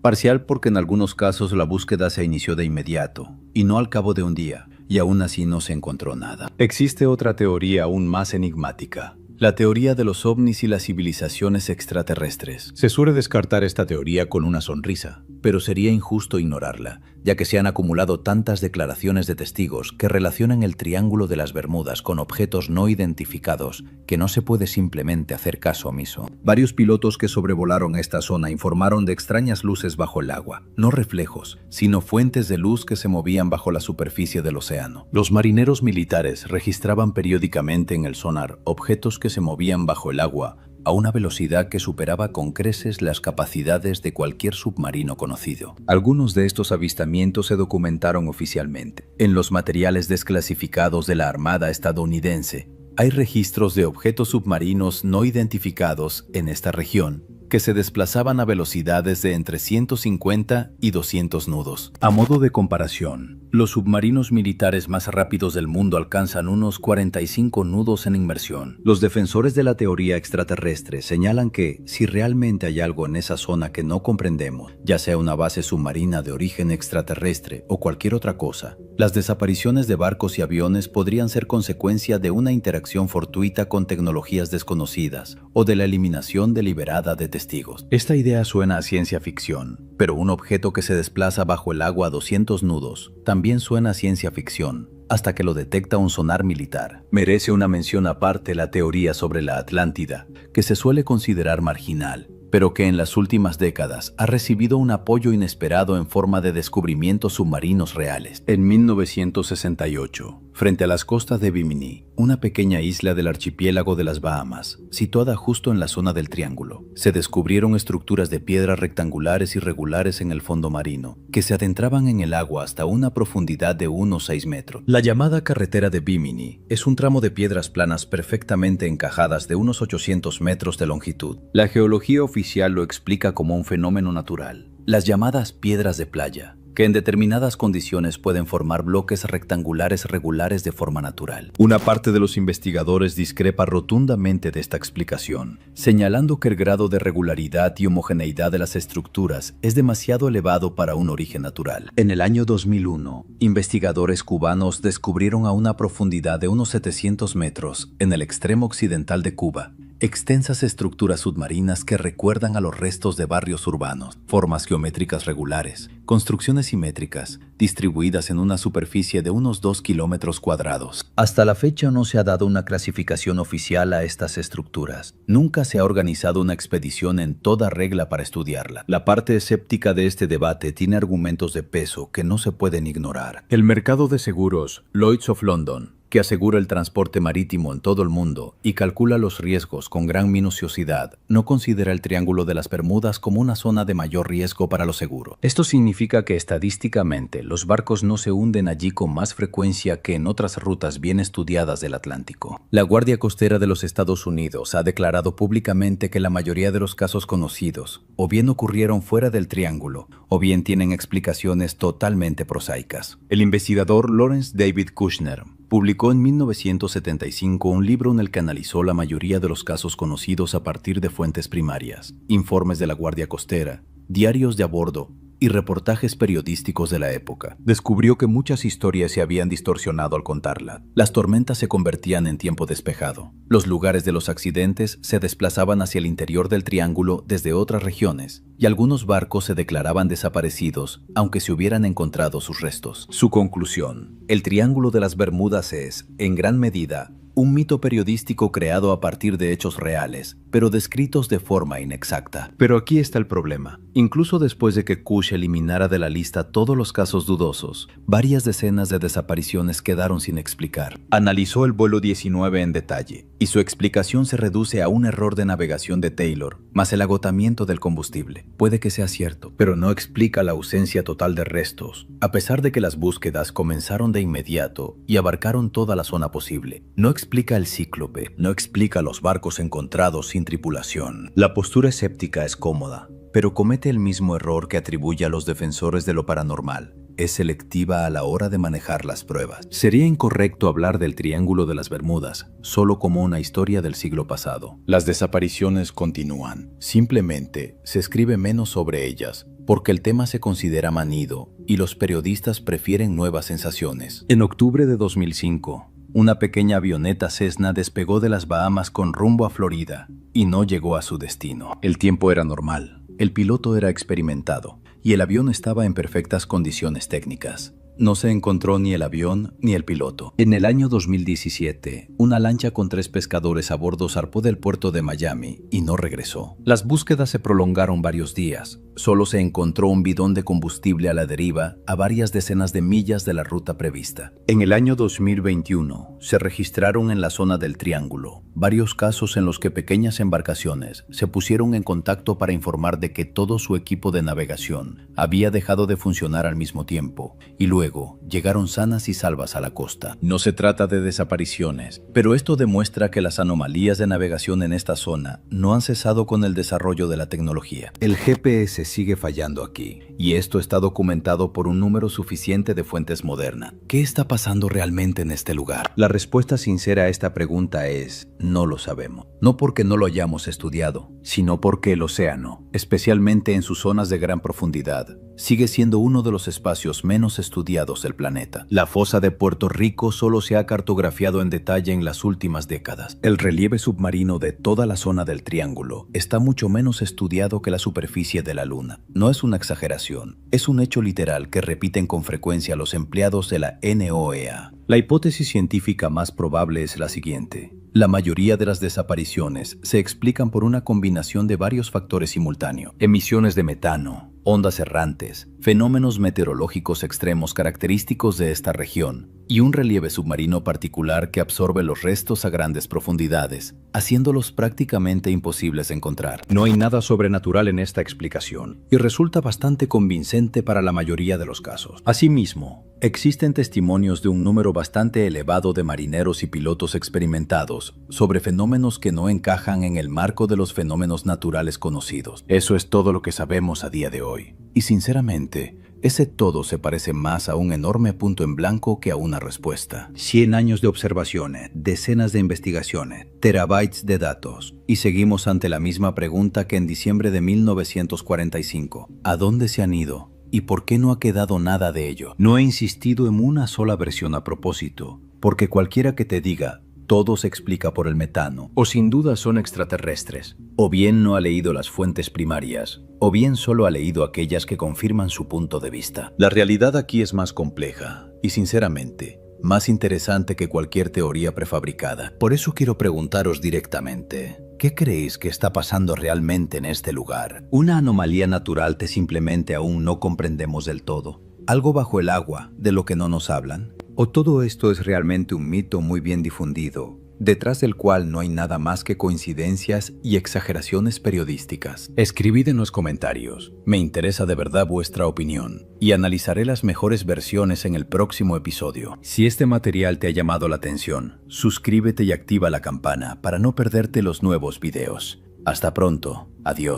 Parcial porque en algunos casos la búsqueda se inició de inmediato, y no al cabo de un día, y aún así no se encontró nada. Existe otra teoría aún más enigmática. La teoría de los ovnis y las civilizaciones extraterrestres. Se suele descartar esta teoría con una sonrisa, pero sería injusto ignorarla, ya que se han acumulado tantas declaraciones de testigos que relacionan el Triángulo de las Bermudas con objetos no identificados que no se puede simplemente hacer caso omiso. Varios pilotos que sobrevolaron esta zona informaron de extrañas luces bajo el agua, no reflejos, sino fuentes de luz que se movían bajo la superficie del océano. Los marineros militares registraban periódicamente en el sonar objetos que se movían bajo el agua a una velocidad que superaba con creces las capacidades de cualquier submarino conocido. Algunos de estos avistamientos se documentaron oficialmente. En los materiales desclasificados de la Armada estadounidense, hay registros de objetos submarinos no identificados en esta región que se desplazaban a velocidades de entre 150 y 200 nudos. A modo de comparación, los submarinos militares más rápidos del mundo alcanzan unos 45 nudos en inmersión. Los defensores de la teoría extraterrestre señalan que, si realmente hay algo en esa zona que no comprendemos, ya sea una base submarina de origen extraterrestre o cualquier otra cosa, las desapariciones de barcos y aviones podrían ser consecuencia de una interacción fortuita con tecnologías desconocidas o de la eliminación deliberada de testigos. Esta idea suena a ciencia ficción, pero un objeto que se desplaza bajo el agua a 200 nudos también suena a ciencia ficción, hasta que lo detecta un sonar militar. Merece una mención aparte la teoría sobre la Atlántida, que se suele considerar marginal, pero que en las últimas décadas ha recibido un apoyo inesperado en forma de descubrimientos submarinos reales. En 1968, frente a las costas de Bimini, una pequeña isla del archipiélago de las Bahamas, situada justo en la zona del Triángulo, se descubrieron estructuras de piedra rectangulares irregulares en el fondo marino, que se adentraban en el agua hasta una profundidad de unos 6 metros. La llamada carretera de Bimini es un tramo de piedras planas perfectamente encajadas de unos 800 metros de longitud. La geología oficial lo explica como un fenómeno natural, las llamadas piedras de playa, que en determinadas condiciones pueden formar bloques rectangulares regulares de forma natural. Una parte de los investigadores discrepa rotundamente de esta explicación, señalando que el grado de regularidad y homogeneidad de las estructuras es demasiado elevado para un origen natural. En el año 2001, investigadores cubanos descubrieron a una profundidad de unos 700 metros en el extremo occidental de Cuba extensas estructuras submarinas que recuerdan a los restos de barrios urbanos, formas geométricas regulares, construcciones simétricas, distribuidas en una superficie de unos 2 kilómetros cuadrados. Hasta la fecha no se ha dado una clasificación oficial a estas estructuras. Nunca se ha organizado una expedición en toda regla para estudiarla. La parte escéptica de este debate tiene argumentos de peso que no se pueden ignorar. El mercado de seguros, Lloyd's of London, que asegura el transporte marítimo en todo el mundo y calcula los riesgos con gran minuciosidad, no considera el Triángulo de las Bermudas como una zona de mayor riesgo para lo seguro. Esto significa que estadísticamente los barcos no se hunden allí con más frecuencia que en otras rutas bien estudiadas del Atlántico. La Guardia Costera de los Estados Unidos ha declarado públicamente que la mayoría de los casos conocidos o bien ocurrieron fuera del Triángulo o bien tienen explicaciones totalmente prosaicas. El investigador Lawrence David Kushner publicó en 1975 un libro en el que analizó la mayoría de los casos conocidos a partir de fuentes primarias, informes de la Guardia Costera, diarios de a bordo y reportajes periodísticos de la época. Descubrió que muchas historias se habían distorsionado al contarla. Las tormentas se convertían en tiempo despejado. Los lugares de los accidentes se desplazaban hacia el interior del triángulo desde otras regiones, y algunos barcos se declaraban desaparecidos, aunque se hubieran encontrado sus restos. Su conclusión: el Triángulo de las Bermudas es, en gran medida, un mito periodístico creado a partir de hechos reales, pero descritos de forma inexacta. Pero aquí está el problema. Incluso después de que Cush eliminara de la lista todos los casos dudosos, varias decenas de desapariciones quedaron sin explicar. Analizó el vuelo 19 en detalle, y su explicación se reduce a un error de navegación de Taylor, más el agotamiento del combustible. Puede que sea cierto, pero no explica la ausencia total de restos, a pesar de que las búsquedas comenzaron de inmediato y abarcaron toda la zona posible. No explica el Cíclope, no explica los barcos encontrados sin tripulación. La postura escéptica es cómoda, pero comete el mismo error que atribuye a los defensores de lo paranormal. Es selectiva a la hora de manejar las pruebas. Sería incorrecto hablar del Triángulo de las Bermudas solo como una historia del siglo pasado. Las desapariciones continúan. Simplemente se escribe menos sobre ellas porque el tema se considera manido y los periodistas prefieren nuevas sensaciones. En octubre de 2005, una pequeña avioneta Cessna despegó de las Bahamas con rumbo a Florida y no llegó a su destino. El tiempo era normal, el piloto era experimentado y el avión estaba en perfectas condiciones técnicas. No se encontró ni el avión ni el piloto. En el año 2017, una lancha con 3 pescadores a bordo zarpó del puerto de Miami y no regresó. Las búsquedas se prolongaron varios días. Solo se encontró un bidón de combustible a la deriva a varias decenas de millas de la ruta prevista. En el año 2021, se registraron en la zona del Triángulo varios casos en los que pequeñas embarcaciones se pusieron en contacto para informar de que todo su equipo de navegación había dejado de funcionar al mismo tiempo y luego llegaron sanas y salvas a la costa. No se trata de desapariciones, pero esto demuestra que las anomalías de navegación en esta zona no han cesado con el desarrollo de la tecnología. El GPS sigue fallando aquí, y esto está documentado por un número suficiente de fuentes modernas. ¿Qué está pasando realmente en este lugar? La respuesta sincera a esta pregunta es: no lo sabemos. No porque no lo hayamos estudiado, sino porque el océano, especialmente en sus zonas de gran profundidad, sigue siendo uno de los espacios menos estudiados del planeta. La fosa de Puerto Rico solo se ha cartografiado en detalle en las últimas décadas. El relieve submarino de toda la zona del Triángulo está mucho menos estudiado que la superficie de la Luna. No es una exageración, es un hecho literal que repiten con frecuencia los empleados de la NOAA. La hipótesis científica más probable es la siguiente. La mayoría de las desapariciones se explican por una combinación de varios factores simultáneos: emisiones de metano, ondas errantes, fenómenos meteorológicos extremos característicos de esta región y un relieve submarino particular que absorbe los restos a grandes profundidades, haciéndolos prácticamente imposibles de encontrar. No hay nada sobrenatural en esta explicación y resulta bastante convincente para la mayoría de los casos. Asimismo, existen testimonios de un número bastante elevado de marineros y pilotos experimentados sobre fenómenos que no encajan en el marco de los fenómenos naturales conocidos. Eso es todo lo que sabemos a día de hoy. Y sinceramente, ese todo se parece más a un enorme punto en blanco que a una respuesta. 100 años de observaciones, decenas de investigaciones, terabytes de datos. Y seguimos ante la misma pregunta que en diciembre de 1945. ¿A dónde se han ido? ¿Y por qué no ha quedado nada de ello? No he insistido en una sola versión a propósito, porque cualquiera que te diga todo se explica por el metano, o sin duda son extraterrestres, o bien no ha leído las fuentes primarias, o bien solo ha leído aquellas que confirman su punto de vista. La realidad aquí es más compleja y, sinceramente, más interesante que cualquier teoría prefabricada. Por eso quiero preguntaros directamente: ¿qué creéis que está pasando realmente en este lugar? ¿Una anomalía natural que simplemente aún no comprendemos del todo? ¿Algo bajo el agua de lo que no nos hablan? ¿O todo esto es realmente un mito muy bien difundido, detrás del cual no hay nada más que coincidencias y exageraciones periodísticas? Escribid en los comentarios. Me interesa de verdad vuestra opinión y analizaré las mejores versiones en el próximo episodio. Si este material te ha llamado la atención, suscríbete y activa la campana para no perderte los nuevos videos. Hasta pronto. Adiós.